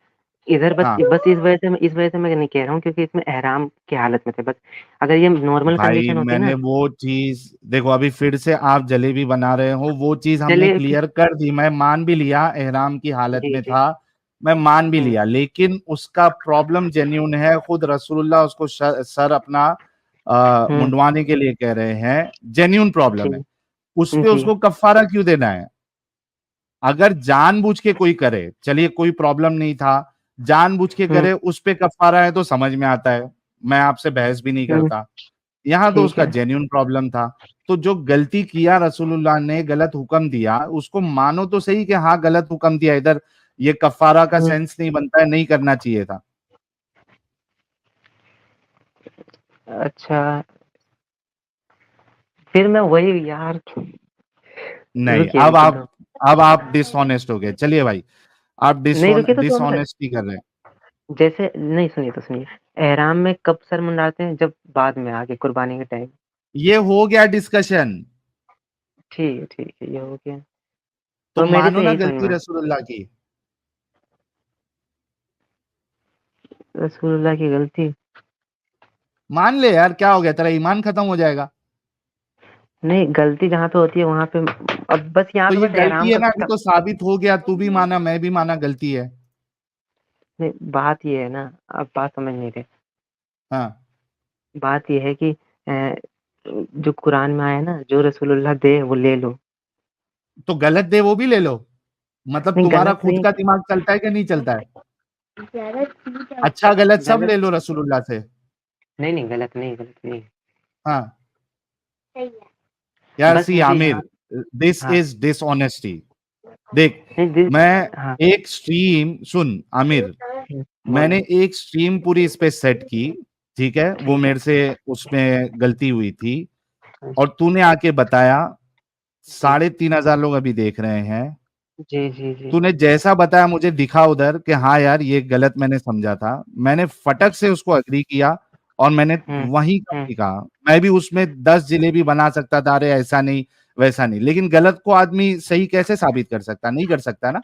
इधर हाँ बस इस वजह से मैं नहीं कह रहा हूँ क्योंकि इसमें एहराम की हालत में थे बस। अगर ये नॉर्मल भाई, कंडीशन होती ना मैंने वो चीज देखो, अभी फिर से आप जलेबी बना रहे हो, वो चीज हमने चलिए क्लियर कर दी, मैं मान भी लिया एहराम की हालत जी, में जी। था, मैं मान भी हुँ, लिया, लेकिन उसका प्रॉब्लम जेन्यून है। खुद रसूलुल्लाह उसको सर अपना हुँ, मुंडवाने के लिए कह रहे हैं, जेन्यून जी, प्रॉब्लम है। उस पे जी। उसको कफारा क्यों देना है? अगर जानबूझ के कोई करे, चलिए कोई प्रॉब्लम नहीं था, जानबूझ के हुँ, करे उस पे कफारा है तो समझ में आता है, मैं आपसे बहस भी नहीं हुँ, करता। यहाँ तो ठीक उसका है। जेन्युइन प्रॉब्लम था। तो जो गलती किया रसूलुल्लाह ने, गलत हुक्म दिया, उसको मानो तो सही कि हाँ गलत हुक्म दिया, इधर ये कफारा का हुँ, सेंस नहीं बनता है, नहीं करना चाहिए था। अच्छा, फिर मैं वही यार नहीं, रुकिए अब रुकिए तो आप डिसऑनेस्ट हो गए। चलिए भाई, आप नहीं रुकिए तो हम डिसऑनेस्टी कर रहे हैं। जैसे नहीं सुनिए तो सुनिए, एहराम में कब सर मुंडाते हैं? जब बाद में आके कुर्बानी के टाइम। ये हो गया डिस्कशन, ठीक है, ये हो गया। तो और मेरी तो मानो ना यही समझ गलती में रसूलुल्लाह की। रसूलुल्लाह की गलती। मान ले यार, क्या हो गया, तेरा ईमान खत्म हो जाएगा। नहीं, गलती जहाँ पे होती है वहां पे, अब बस यहाँ तो पे ये बस गलती एहराम है का ना, अभी तो साबित हो गया, तू भी माना, मैं भी माना, गलती है। नहीं, बात ये है ना, आप बात समझ नहीं रहे। हाँ, बात ये है कि जो कुरान में आया ना, जो रसूलुल्लाह दे वो ले लो। तो गलत दे वो भी ले लो। मतलब नहीं तुम्हारा गलत खुद नहीं, का दिमाग चलता है कि नहीं चलता है? अच्छा गलत सब गलत ले लो रसूलुल्लाह से। नहीं, गलत नहीं, गलत नहीं। हाँ यार, बस सी मुझे आमिर, यहाँ दिस हाँ इज डिसऑनेस्टी। देख, नहीं मैं हाँ एक स्ट्रीम सुन आमिर, मैंने बोलिए। एक स्ट्रीम पूरी इस पे सेट की, ठीक है, वो ठीक है। मेरे से उसमें गलती हुई थी, और तूने आके बताया, 3,500 लोग अभी देख रहे हैं। जी जी जी। तूने जैसा बताया मुझे दिखा उधर कि हाँ यार ये गलत मैंने समझा था, मैंने फटक से उसको अग्री किया, और मैंने हम्म वहीं का हम्म भी कहा। मैं भी उसमें 10 जिलेबी बना सकता था, अरे ऐसा नहीं वैसा नहीं, लेकिन गलत को आदमी सही कैसे साबित कर सकता? नहीं कर सकता ना।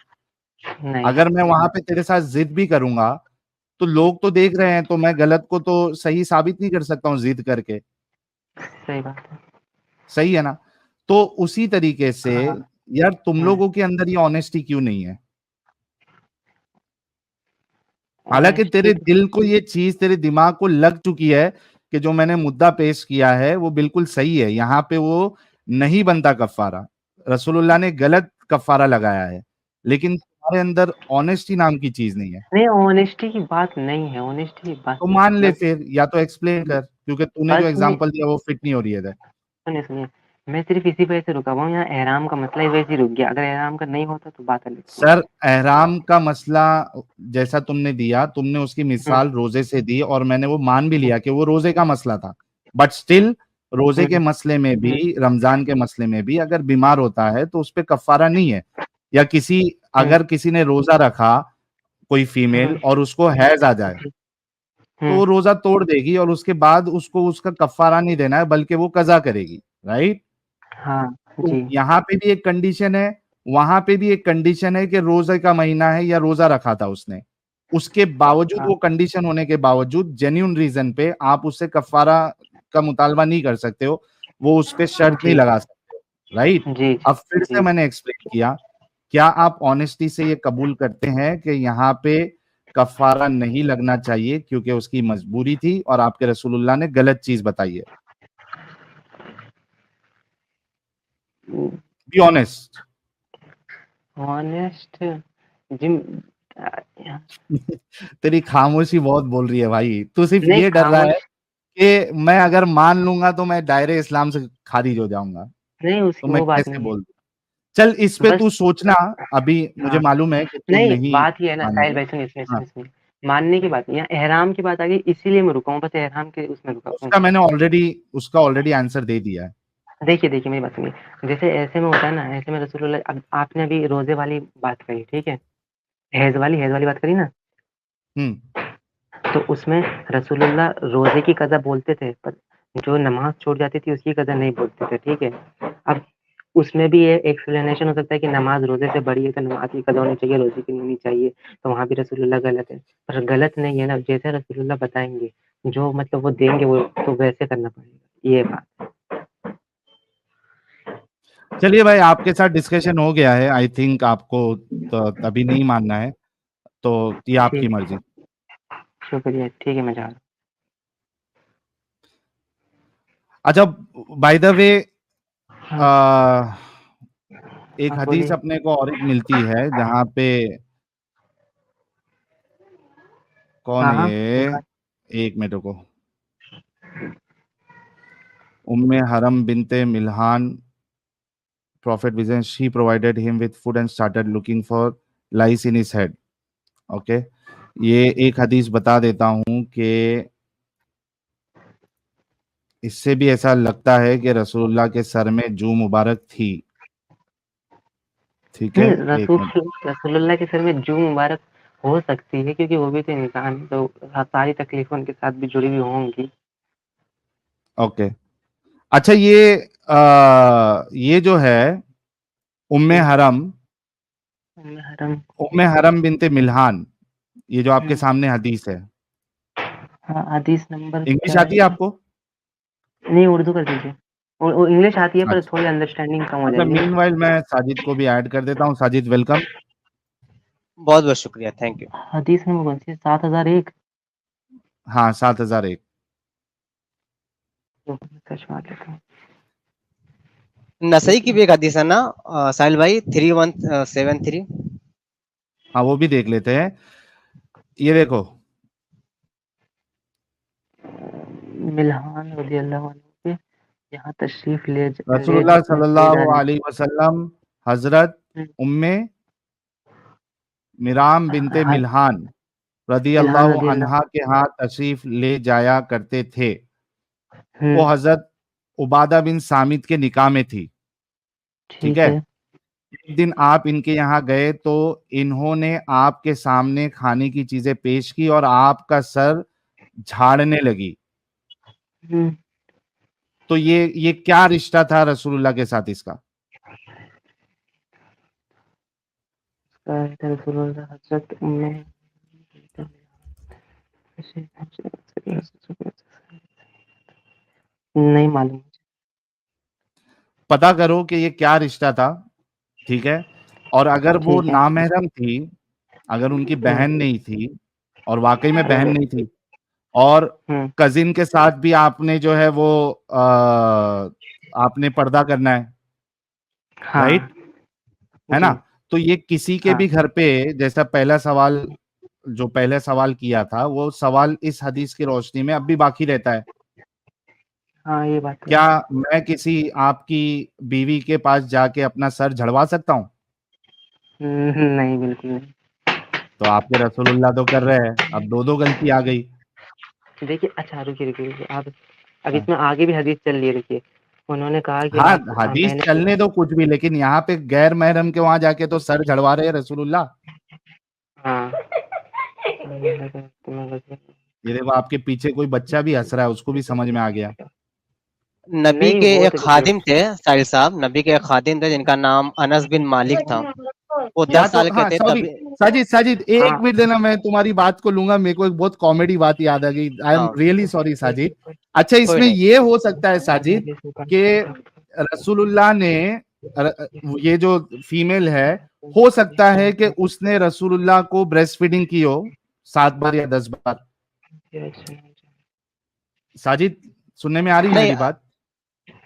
नहीं, अगर मैं वहां पे तेरे साथ जिद भी करूंगा, तो लोग तो देख रहे हैं, तो मैं गलत को तो सही साबित नहीं कर सकता हूँ जिद करके। सही बात है। सही है ना? तो उसी तरीके से हाँ। यार, तुम हम्म लोगों के अंदर ये ऑनेस्टी क्यों नहीं है? हालांकि ऑनेस्टी तेरे दिल को ये चीज, तेरे दिमाग को लग चुकी है कि जो मैंने मुद्दा पेश किया है वो बिल्कुल सही है, यहाँ पे वो नहीं बनता कफ्फारा, रसूलुल्लाह ने गलत कफ्फारा लगाया है, लेकिन तुम्हारे अंदर ऑनेस्टी नाम की चीज नहीं है। नहीं, ऑनेस्टी की बात नहीं है, ऑनेस्टी की बात तो नहीं मान है। ले फिर, या तो एक्सप्लेन कर, क्योंकि तूने जो बस मैं एग्जांपल दिया वो फिट नहीं हो रही है इधर। सुनिए सुनिए, मैं सिर्फ इसी वजह से रुका हुआ हूँ, यहाँ एहराम का मसला इस वजह से रुक गया। अगर एहराम का नहीं होता तो बात अलग थी। सर, एहराम का मसला जैसा तुमने दिया, तुमने उसकी हम्म मिसाल रोजे से दी, और मैंने वो मान भी लिया कि वो रोजे का मसला था, बट स्टिल रोजे के हम्म मसले में हम्म भी, रमजान के मसले में भी, अगर बीमार होता है तो उस पे कफ्फारा नहीं है। या हम्म अगर किसी ने रोजा रखा, कोई फीमेल, हम्म और उसको हैज आ जाए, जी, तो वो रोजा तोड़ देगी, और उसके बाद उसको उसका कफ्फारा नहीं देना है, बल्कि वो कजा करेगी, राइट? हाँ तो जी यहाँ पे भी एक कंडीशन है, वहां पे भी एक कंडीशन है कि रोजे का महीना है या रोजा रखा था उसने, उसके बावजूद, हाँ वो कंडीशन होने के बावजूद, जेन्युइन रीजन पे आप उससे कफ्फारा का मुतालबा नहीं कर सकते हो, वो उस पे शर्त नहीं जी लगा सकते हो, राइट? जी अब फिर से जी। मैंने एक्सप्लेन किया, क्या आप ऑनेस्टी से ये कबूल करते हैं कि यहाँ पे कफ्फारा नहीं लगना चाहिए क्योंकि उसकी मजबूरी थी और आपके रसूलुल्लाह ने गलत चीज बताई है? Be honest. ऑनेस्ट जिम तेरी खामोशी बहुत बोल रही है भाई, तू सिर्फ नहीं ये डर रहा है खामोश कि मैं अगर मान लूंगा तो मैं दायरे इस्लाम से खारिज हो जाऊंगा, नहीं, तो उसकी मैं वो बात कैसे नहीं है। बोल दूं? चल इस पे बस तू सोचना, अभी मुझे हाँ, मालूम है कि तू नहीं नहीं बात ये है ना साहिल मानेगा। भाई, सुनिए सुनिए हाँ, सुनिए सुनिए, मानने की बात नहीं, यहाँ एहराम की बात आ गई, इसीलिए मैं रुका हूँ, बस एहराम के उसमें रुका हूँ। उसका ऑलरेडी आंसर दे दिया है। देखिए देखिए मेरी बात सुनिए, जैसे ऐसे में होता है ना, ऐसे में रसूलुल्लाह, अब आपने अभी रोजे वाली बात कही, ठीक है, हैज वाली बात करी ना, हम्म। तो उसमें रसूलुल्लाह रोजे की कज़ा बोलते थे, पर जो नमाज छूट जाती थी उसकी कज़ा नहीं बोलते थे, ठीक है। अब उसमें भी ये एक्सप्लेनेशन हो सकता है कि नमाज रोजे से बड़ी है तो नमाज की कज़ा होनी चाहिए, रोजे की नहीं होनी चाहिए, तो वहाँ भी रसूलुल्लाह गलत है। पर गलत नहीं है ना, जैसे रसूलुल्लाह बताएंगे, जो मतलब वो देंगे वो तो वैसे करना पड़ेगा, ये बात। चलिए भाई, आपके साथ डिस्कशन हो गया है, आई थिंक आपको तो अभी नहीं मानना है, तो ये आपकी ठीक, मर्जी। शुक्रिया, ठीक है, मैं जा रहा हूँ। अच्छा, बाय द वे, हाँ एक हाँ हदीस बोलिए। अपने को और एक मिलती है जहां पे, कौन हाँ है हाँ ये, एक मिनट को, उम्मे हरम बिनते मिल्हान, prophet vision, she provided him with food and started looking for lice in his head. Okay, ये एक हदीस बता देता हूं कि इससे भी ऐसा लगता है कि रसूलुल्लाह के सर में जू मुबारक थी। ठीक है, नहीं, एक मिनट। रसूलुल्लाह के सर में जू मुबारक हो सकती है, क्योंकि वो भी तो इंसान है, तो सारी तकलीफें उनके साथ भी जुड़ी हुई होंगी। ओके, अच्छा ये जो है उम्मे हरम, हरम। उम्मे हरम बिनते मिल्हान, ये जो आपके सामने हदीस है, हाँ, हदीस नंबर इंग्लिश क्या आती है है? आपको? नहीं, उर्दू कर दीजिए। वो इंग्लिश आती है, पर अच्छा थोड़ी अंडरस्टैंडिंग कम हो अच्छा, जाएगी। मीनवाइल मैं साजिद को भी ऐड कर देता हूँ। साजिद वेलकम। बहुत बहुत शुक्रिया, थैंक यू। हदीस नंबर कौन सी है? 7001। हाँ, 7001। सर्च मार लेता हूँ। नसई की भी एक हदीस है ना साहिल भाई, 3173। हाँ, वो भी देख लेते हैं। ये देखो, मिल्हान रज़ियल्लाहु अन्हु के यहाँ तशरीफ रसूलुल्लाह ले सल्लल्लाहु जा रही अलैहि वसल्लम हजरत थी। उम्मे मिराम बिनते हाँ, मिल्हान रदी मिल्हान अल्लाह रज़ियल्लाहु। अन्हा के यहाँ तशरीफ ले जाया करते थे। वो हम्म, हजरत उबादा बिन सामित के निकाह में थी। ठीक ठीक है, है। एक दिन आप इनके यहाँ गए तो इन्होंने आपके सामने खाने की चीजें पेश की और आपका सर झाड़ने लगी। हम्म, तो ये क्या रिश्ता था रसूलुल्लाह के साथ इसका? रसूलुल्लाह हजरत उम्मे नहीं मालूम। पता करो कि ये क्या रिश्ता था। ठीक है, और अगर वो ठीक है। नामहरम थी, अगर उनकी बहन नहीं थी, और वाकई में बहन नहीं थी, और हम्म, कजिन के साथ भी आपने जो है वो आपने पर्दा करना है, हाँ राइट, है ना? जी। तो ये किसी के हाँ भी घर पे, जैसा पहला सवाल, जो पहले सवाल किया था, वो सवाल इस हदीस की रोशनी में अब भी बाकी रहता है। हाँ, ये बात तो क्या है। मैं किसी आपकी बीवी के पास जाके अपना सर झड़वा सकता हूँ? नहीं, बिल्कुल नहीं। तो आपके रसूलुल्लाह तो कर रहे हैं, अब दो दो गलती आ गई। देखिए, अच्छा, रुकिए आप। अब हाँ इसमें आगे भी हदीस चल रही है, रुकिए। उन्होंने कहा कि हाँ, आप हदीस मैंने चलने दो कुछ भी, लेकिन यहाँ पे गैर महरम के वहां जाके तो सर झड़वा रहे हैं रसूलुल्लाह। हाँ। ये देखो, आपके पीछे कोई बच्चा भी हंस रहा है, उसको भी समझ में आ गया। नबी नहीं, के वो एक तो खादिम थे साहिल साहब, नबी के एक खादिम थे जिनका नाम अनस बिन मालिक था। वो क्या? 10 तो साल के हाँ, थे सॉरी, तभी। साजिद साजिद हाँ, एक मिनट देना, मैं तुम्हारी बात को लूंगा। मेरे को एक बहुत कॉमेडी बात याद आ गई। आई एम हाँ, रियली सॉरी साजिद। अच्छा, कोई इसमें नहीं। ये हो सकता है साजिद कि रसूलुल्लाह ने, ये जो फीमेल है, हो सकता है कि उसने रसूलुल्लाह को ब्रेस्ट फीडिंग की हो 7 बार या 10 बार। साजिद, सुनने में आ रही है नहीं मेरी बात?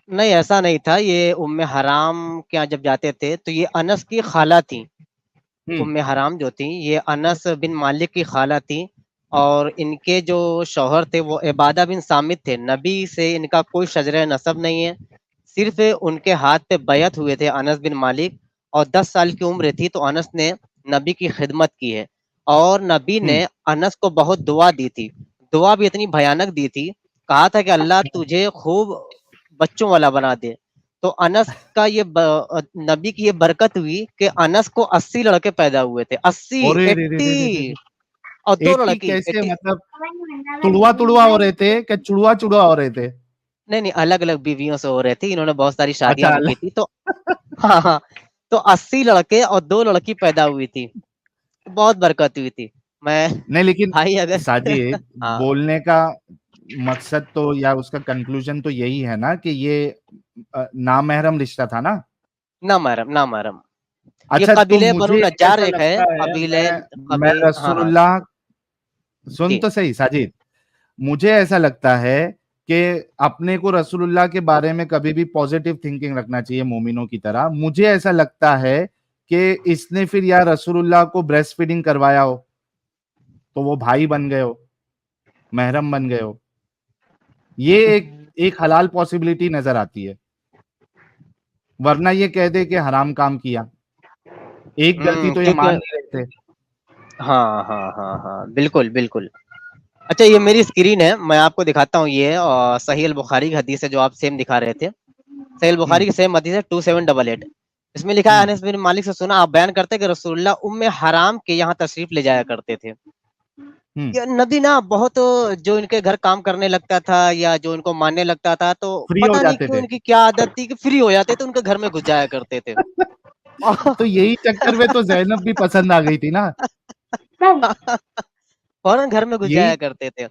नहीं, ऐसा नहीं था। ये उम्मे हराम के यहाँ जब जाते थे तो ये अनस की खाला थी। हम्म उम्मे हराम जो थी, ये अनस बिन मालिक की खाला थी। और इनके जो शौहर थे वो इबादा बिन सामित थे। नबी से इनका कोई शजर नसब नहीं है। सिर्फ उनके हाथ पे बैयत हुए थे अनस बिन मालिक। और 10 साल की उम्र थी तो अनस ने नबी की खिदमत की है। और नबी ने हम्म अनस को बहुत दुआ दी थी। दुआ भी इतनी भयानक दी थी। कहा था कि अल्लाह तुझे खूब बच्चों वाला बना दे। तो अनस का नबी की ये बरकत हुई कि अनस को 80 लड़के पैदा हुए थे। 80, अरे रे रे रे रे 80। रे। और दो 80 लड़की, कैसे? 80। मतलब तुड़वा तुड़वा हो रहे थे क्या? चुड़वा चुड़वा हो रहे थे? नहीं नहीं, अलग अलग बीवियों से हो रहे थे। इन्होंने बहुत सारी शादियां अच्छा, भी की थी तो। हाँ हाँ। तो 80 लड़के और 2 लड़की पैदा हुई थी। बहुत बरकत हुई थी। मैं नहीं, लेकिन भाई अगर साजिद, हाँ, बोलने का मकसद तो, या उसका कंक्लूजन तो यही है ना कि ये नामहरम रिश्ता था ना? ना महरम, ना महरम। ये अच्छा, तो कबीले बनु मुझे नज्जार ऐसा एक है। लगता है, कबीले मैं कबील हाँ हाँ रसूलुल्लाह, सुन जी। तो सही साजिद, मुझे ऐसा लगता है कि अपने को रसूलुल्लाह के बारे में कभी भी पॉजिटिव थिंकिंग रखना चाहिए मोमिनों की तरह। मुझे ऐसा लगता है कि इसने फिर या रसूलुल्लाह को ब्रेस्ट फीडिंग करवाया हो, तो वो भाई बन गए हो, महरम बन गए हो। ये एक एक हलाल पॉसिबिलिटी नजर आती है, वरना ये कह दे कि हराम काम किया। एक गलती तो ये क्योंकि मान नहीं रहे थे। हाँ हाँ हाँ हाँ, बिल्कुल बिल्कुल। अच्छा, ये मेरी स्क्रीन है, मैं आपको दिखाता हूँ। ये सही अल बुखारी की हदीस है जो आप सेम दिखा रहे थे। सही अल बुखारी की सेम हदीस है 2788। इसमें लिखा है, अनस बिन मालिक से सुना, आप बयान करते कि रसूलुल्लाह उम्मे हराम के यहाँ तशरीफ ले जाया करते थे। ये नबी ना बहुत, जो इनके घर काम करने लगता था या जो इनको मानने लगता था, तो फ्री हो पता नहीं जाते क्यों थे। इनकी क्या आदत थी कि फ्री हो जाते थे, उनके घर में घुस जाया करते थे। तो यही चक्कर में तो जैनब भी पसंद आ गई थी ना। फौरन घर में घुस यही जाया करते थे।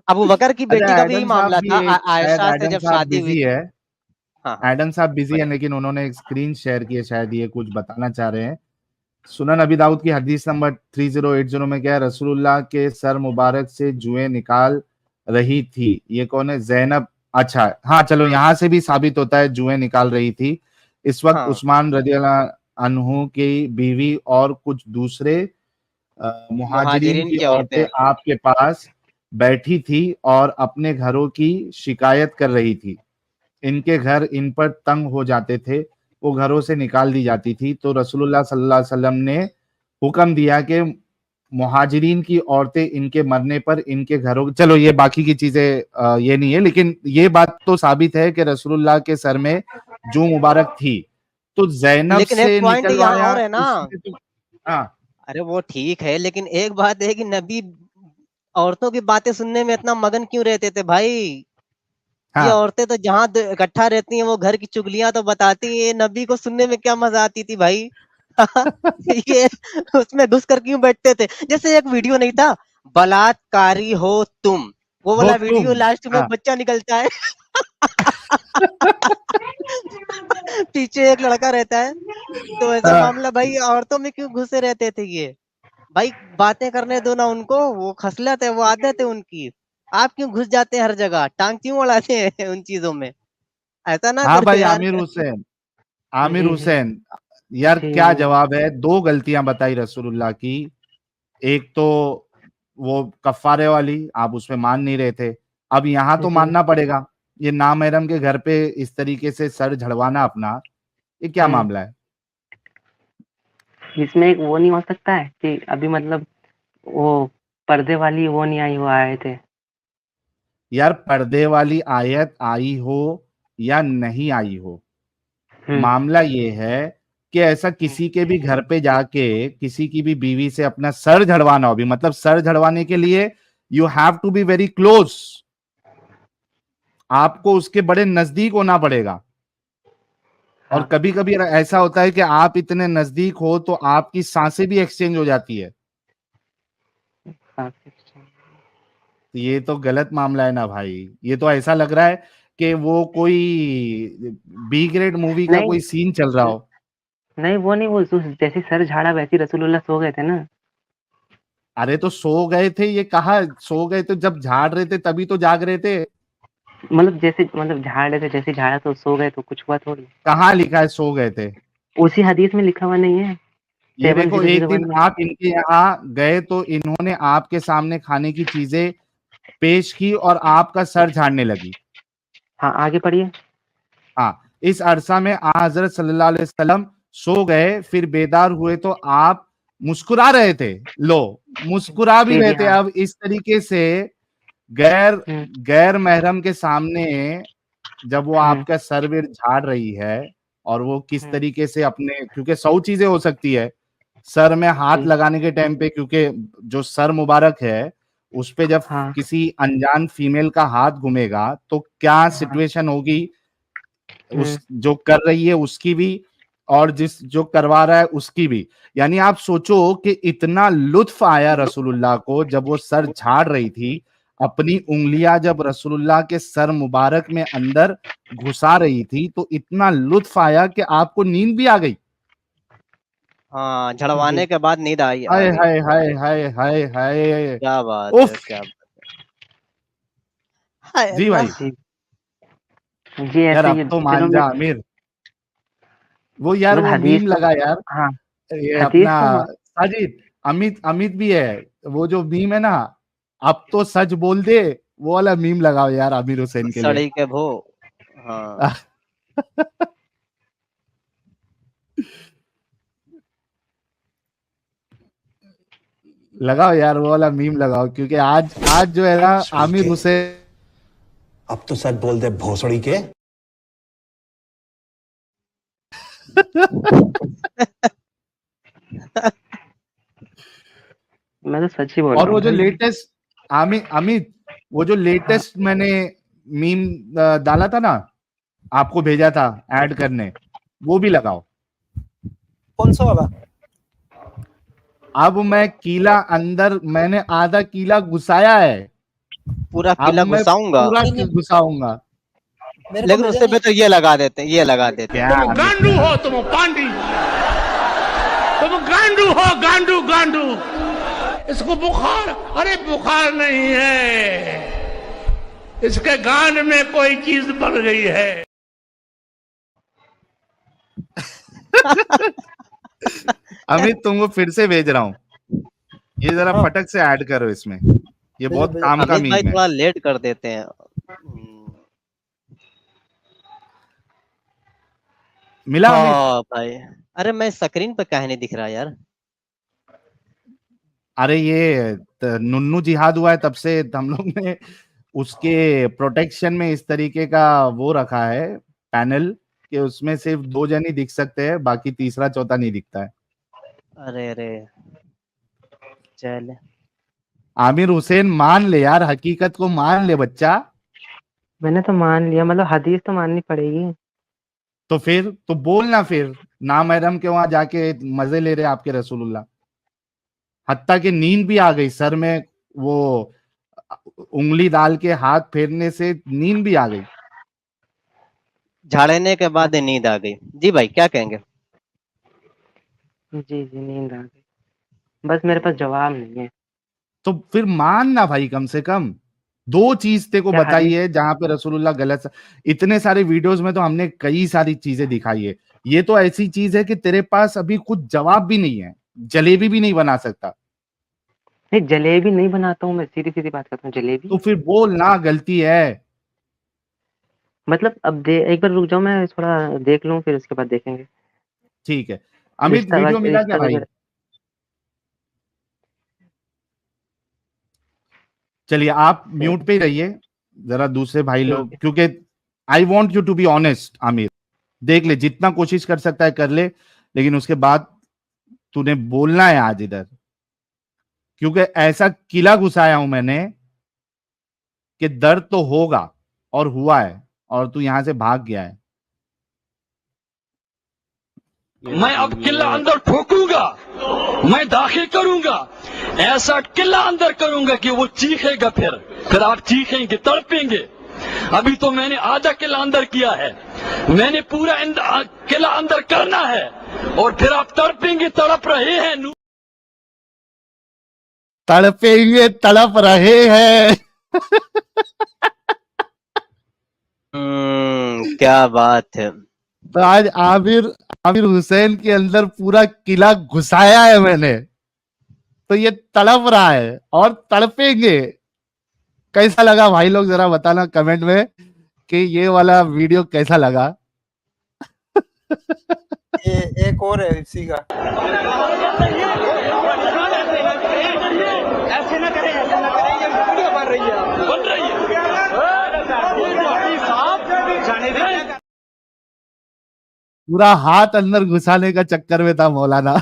अबू बकर की बेटी अच्छा, का भी यही एडम साहब मामला भी था। एक, शायद आयशा से एडम जब साहब शादी हुई बिजी थी। है। हाँ हाँ, एडम साहब बिजी है, बताइए। लेकिन उन्होंने एक स्क्रीन शेयर की है, शायद ये कुछ बताना चाह रहे हैं। सुनन अबी दाऊद की हदीस नंबर 3080 में क्या है, रसूलुल्लाह के सर मुबारक से जुएं निकाल रही थी। ये कौन है? जैनब। अच्छा, हाँ चलो, यहाँ से भी साबित होता है जुएं निकाल रही थी। इस वक्त हाँ उस्मान रदियल्लाहु अन्हु की बीवी और कुछ दूसरे मुहाजिरीन मुहाजिरीन की की औरतें औरतें। आपके पास बैठी थी और अपने घरों की शिकायत कर रही थी। इनके घर इन पर तंग हो जाते थे, वो घरों से निकाल दी जाती थी। तो रसूलुल्लाह सल्लल्लाहु अलैहि वसल्लम ने हुक्म दिया कि मुहाजिरीन की औरतें इनके मरने पर इनके घरों, चलो ये बाकी की चीजें ये नहीं है, लेकिन ये बात तो साबित है कि रसूलुल्लाह के सर में जो मुबारक थी। तो जैनब लेकिन एक से पॉइंट यहाँ निकलवाया और है ना। उसमें तो, हाँ अरे वो ठीक है, लेकिन एक बात है कि नबी औरतों की बातें सुनने में इतना मगन क्यों रहते थे भाई। ये हाँ औरतें तो जहाँ इकट्ठा रहती हैं वो घर की चुगलियां तो बताती हैं, ये नबी को सुनने में क्या मजा आती थी भाई। ये उसमें घुस कर क्यों बैठते थे। जैसे एक वीडियो नहीं था, बलात्कारी हो तुम, वो हो वाला तुम, वीडियो, लास्ट में एक हाँ। बच्चा निकलता है। पीछे एक लड़का रहता है। तो ऐसा हाँ, मामला भाई, औरतों में क्यों घुसे रहते थे ये। भाई बातें करने दो ना उनको, वो खसलत है, वो आदत है उनकी। आप क्यों घुस जाते हैं हर जगह, टांग क्यों अड़ाते हैं उन चीजों में। ऐसा ना हाँ करो भाई, यार। आमिर हुसैन, आमिर जी जी हुसैन, यार जी क्या वो जवाब है? दो गलतियां बताई रसूलुल्लाह की। एक तो वो कफ्फारे वाली, आप उसमें मान नहीं रहे थे। अब यहां तो जी मानना पड़ेगा। ये नामहरम के घर पे इस तरीके से सर झड़वाना अपना, ये क्या हम्म मामला है? इसमें एक वो नहीं हो सकता है कि अभी मतलब वो पर्दे वाली वो नहीं आई, वो आए थे। यार, पर्दे वाली आयत आई हो या नहीं आई हो, हम्म मामला ये है कि ऐसा किसी के भी घर पे जाके किसी की भी बीवी से अपना सर झड़वाना हो, भी मतलब सर झड़वाने के लिए you have to be very close, आपको उसके बड़े नजदीक होना पड़ेगा। और हाँ कभी कभी ऐसा होता है कि आप इतने नजदीक हो तो आपकी सांसें भी एक्सचेंज हो जाती है। हाँ तो ये तो गलत मामला है ना भाई। ये तो ऐसा लग रहा है कि वो कोई बी ग्रेड मूवी का नहीं कोई सीन चल रहा हो। नहीं वो नहीं, वो जैसे सर झाड़ा वैसे ही रसूलुल्लाह सो गए थे ना। अरे तो सो गए थे, ये कहा सो गए? तो जब झाड़ रहे थे तभी तो जाग रहे थे। मतलब जैसे मतलब झाड़ रहे थे, जैसे झाड़ा तो सो गए, तो कुछ हुआ थोड़ी। कहाँ लिखा है सो गए थे? उसी हदीस में लिखा हुआ नहीं है। ये देखो, एक दिन 7001 में। आप इनके यहाँ गए तो इन्होंने आपके सामने खाने की चीजें पेश की और आपका सर झाड़ने लगी। हाँ आगे पढ़िए। हाँ, इस अरसा में आ हजरत सल्लल्लाहु अलैहि वसल्लम सो गए, फिर बेदार हुए तो आप मुस्कुरा रहे थे। लो, मुस्कुरा भी जी रहे जी थे। हाँ। अब इस तरीके से गैर हम्म गैर महरम के सामने जब वो हम्म आपका सर विर झाड़ रही है, और वो किस हम्म तरीके से अपने, क्योंकि 100 चीजें हो सकती है सर में हाथ जी लगाने के टाइम पे, क्योंकि जो सर मुबारक है उस पे जब हाँ किसी अनजान फीमेल का हाथ घूमेगा तो क्या हाँ सिचुएशन होगी, हम्म उस जो कर रही है उसकी भी, और जिस जो करवा रहा है उसकी भी। यानी आप सोचो कि इतना लुत्फ आया रसूलुल्लाह को जब वो सर झाड़ रही थी, अपनी उंगलियां जब रसूलुल्लाह के सर मुबारक में अंदर घुसा रही थी, तो इतना लुत्फ आया कि आपको नींद भी आ गई। हाँ, जी झड़वाने के बाद नींद आ हाय गई। हाय हाय हाय हाय हाय। क्या बात है, उफ। क्या बात है। हाय जी भाई, अल्लाह। जी जी यार ऐसे अब ही तो चलो मान मैं जा आमिर। वो यार, मतलब वो हदीस मीम तो लगा यार, हाँ ये हदीस अपना तो साजिद, अमित अमित भी है। वो जो मीम है ना, अब तो सच बोल दे, वो वाला मीम लगाओ यार आमिर हुसैन के लिए। सड़ी के भो। हाँ। लगाओ यार वो वाला मीम लगाओ, क्योंकि आज आज जो है ना आमिर हुसैन अब तो सच बोल दे भोसड़ी के। मैं तो सच ही बोल और रहा वो हूँ जो भाई। लेटेस्ट अमित वो जो लेटेस्ट मैंने मीम डाला था ना, आपको भेजा था ऐड करने, वो भी लगाओ। कौन सा वाला? अब मैं किला अंदर, मैंने आधा किला घुसाया है, पूरा अब किला मैं घुसाऊंगा, पूरा घुसाऊंगा। लेकिन उससे बेहतर ये लगा देते हैं, ये लगा देते हैं। क्या गांडू हो तुम पांडी, तुम गांडू हो, गांडू गांडू। इसको बुखार, अरे बुखार नहीं है, इसके गांड में कोई चीज बढ़ गई है। अमित तुमको फिर से भेज रहा हूँ, ये जरा फटक से ऐड करो इसमें, ये बहुत काम का अमित भाई मीम है। थोड़ा लेट कर देते हैं। मिला अमित? हाँ भाई, अरे मैं स्क्रीन पे काहे नहीं दिख रहा यार? अरे ये नुन्नू जिहाद हुआ है तब से हम लोग ने उसके प्रोटेक्शन में इस तरीके का वो रखा है पैनल, कि उसमें सिर्फ 2 जन ही दिख सकते हैं, बाकी तीसरा चौथा नहीं दिखता है। अरे अरे, चल आमिर हुसैन मान ले यार, हकीकत को मान ले बच्चा। मैंने तो मान लिया, मतलब हदीस तो माननी पड़ेगी। तो फिर तो बोलना, फिर ना मैडम के वहां जाके मजे ले रहे आपके रसूलुल्लाह, हत्ता कि नींद भी आ गई सर में, वो उंगली डाल के हाथ फेरने से नींद भी आ गई। झाड़ने के बाद नींद आ गई। जी भाई क्या कहेंगे? जी जी, नींद आ गई, बस मेरे पास जवाब नहीं है। तो फिर मान ना भाई, कम से कम 2 चीज तेरे को क्या बताई हदीस? है जहां पे रसूलुल्लाह गलत। इतने सारे वीडियोस में तो हमने कई सारी चीजें दिखाई है, ये तो ऐसी चीज है कि तेरे पास अभी कुछ जवाब भी नहीं है, जलेबी भी नहीं बना सकता। नहीं, जलेबी नहीं बनाता हूँ मैं, सीधी सीधी बात करता हूँ। जलेबी तो फिर बोल ना, गलती है। मतलब अब एक बार रुक जाओ, मैं थोड़ा देख लूँ, फिर उसके बाद देखेंगे। ठीक है अमित, रिश्ता वीडियो मिला क्या भाई? वगैरह। चलिए आप म्यूट पे ही रहिए, जरा दूसरे भाई ठीक लोग, है। क्योंकि I want you to be honest. Aamir देख ले, जितना कोशिश कर सकता है कर ले, लेकिन उसके बाद तूने बोलना है आज इधर, क्योंकि ऐसा किला घुसाया हूं मैंने कि दर्द तो होगा, और हुआ है, और तू यहां से भाग गया है। मैं अब किला अंदर ठोकूंगा, मैं दाखिल करूंगा, ऐसा किला अंदर करूंगा कि वो चीखेगा, फिर आप चीखेंगे, तड़पेंगे। अभी तो मैंने आधा किला अंदर किया है, मैंने पूरा किला अंदर करना है, और फिर आप तड़पेंगे, तड़प रहे हैं। तड़पेंगे, तड़प रहे हैं। क्या बात है। तो आज आमिर हुसैन के अंदर पूरा किला घुसाया है मैंने, तो ये तड़प रहा है और तड़पेंगे। कैसा लगा भाई लोग, जरा बताना कमेंट में कि ये वाला वीडियो कैसा लगा। ये एक और है इसी का। ऐसे ना करें, ऐसे ना करें, ये वीडियो बन रही है, बन रही है। जाने दे। पूरा हाथ अंदर घुसाने का चक्कर में था मौलाना।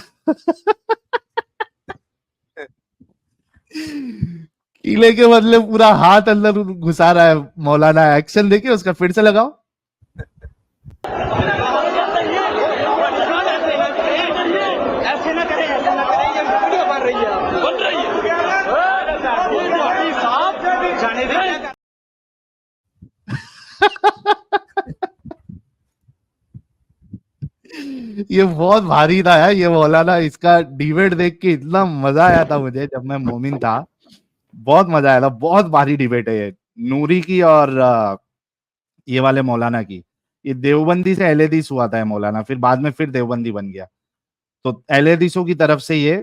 किले के बदले पूरा हाथ अंदर घुसा रहा है मौलाना। एक्शन देखिए उसका, फिर से लगाओ। ऐसे ना करें, ऐसे ना करें, ये वीडियो बन रही है, बन रही है। साहब जाने दे। ये बहुत भारी था यार ये मौलाना, इसका डिबेट देख के इतना मजा आया था मुझे जब मैं मोमिन था, बहुत मजा आया था। बहुत भारी डिबेट है ये, नूरी की और ये वाले मौलाना की। ये देवबंदी से अहले हदीस हुआ था मौलाना, फिर बाद में फिर देवबंदी बन गया। तो अहले हदीसों की तरफ से ये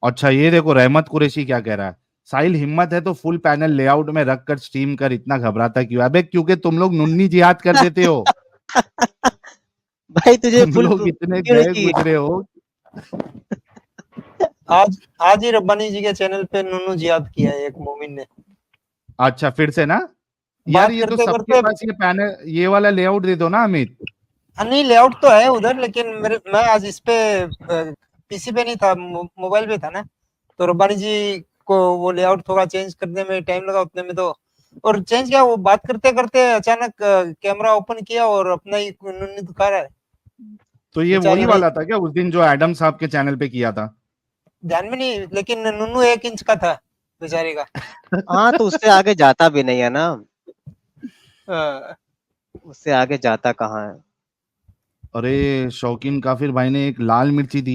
अच्छा ये देखो रहमत कुरैशी क्या कह रहा है। साहिल हिम्मत है तो फुल पैनल लेआउट में रखकर स्ट्रीम कर, इतना घबराता क्यों? अबे क्योंकि तुम लोग नुन्नी जिहाद कर देते हो। भाई तुझे तुम फुल लोग इतने क्यों गए नहीं किए? गुजरे हो, आज ही रब्बानी जी के चैनल पे नुनू जियाद किया है एक मोमिन ने। अच्छा, फिर से ना यार, बात ये तो करते सबके करते पास ये पैनल, ये वाला लेआउट दे दो ना अमित। नहीं, लेआउट तो है उधर, लेकिन मैं आज इस पे पीसी पे नहीं था, मोबाइल पे था ना, तो रब्बानी जी को वो लेआउट थोड़ा चेंज करने में टाइम लगा उतने में, तो और चेंज किया, वो बात करते करते अचानक कैमरा ओपन किया और अपना ही नुन्नू दिखा रहा है। तो ये बेचारा वही नहीं, वाला था क्या उस दिन जो एडम साहब के चैनल पे किया था? ध्यान में नहीं, लेकिन नुन्नू 1 इंच का था बेचारे का। हाँ, तो उससे आगे जाता भी नहीं है ना, हाँ। उससे आगे जाता कहाँ है। अरे शौकीन काफिर भाई ने एक लाल मिर्ची दी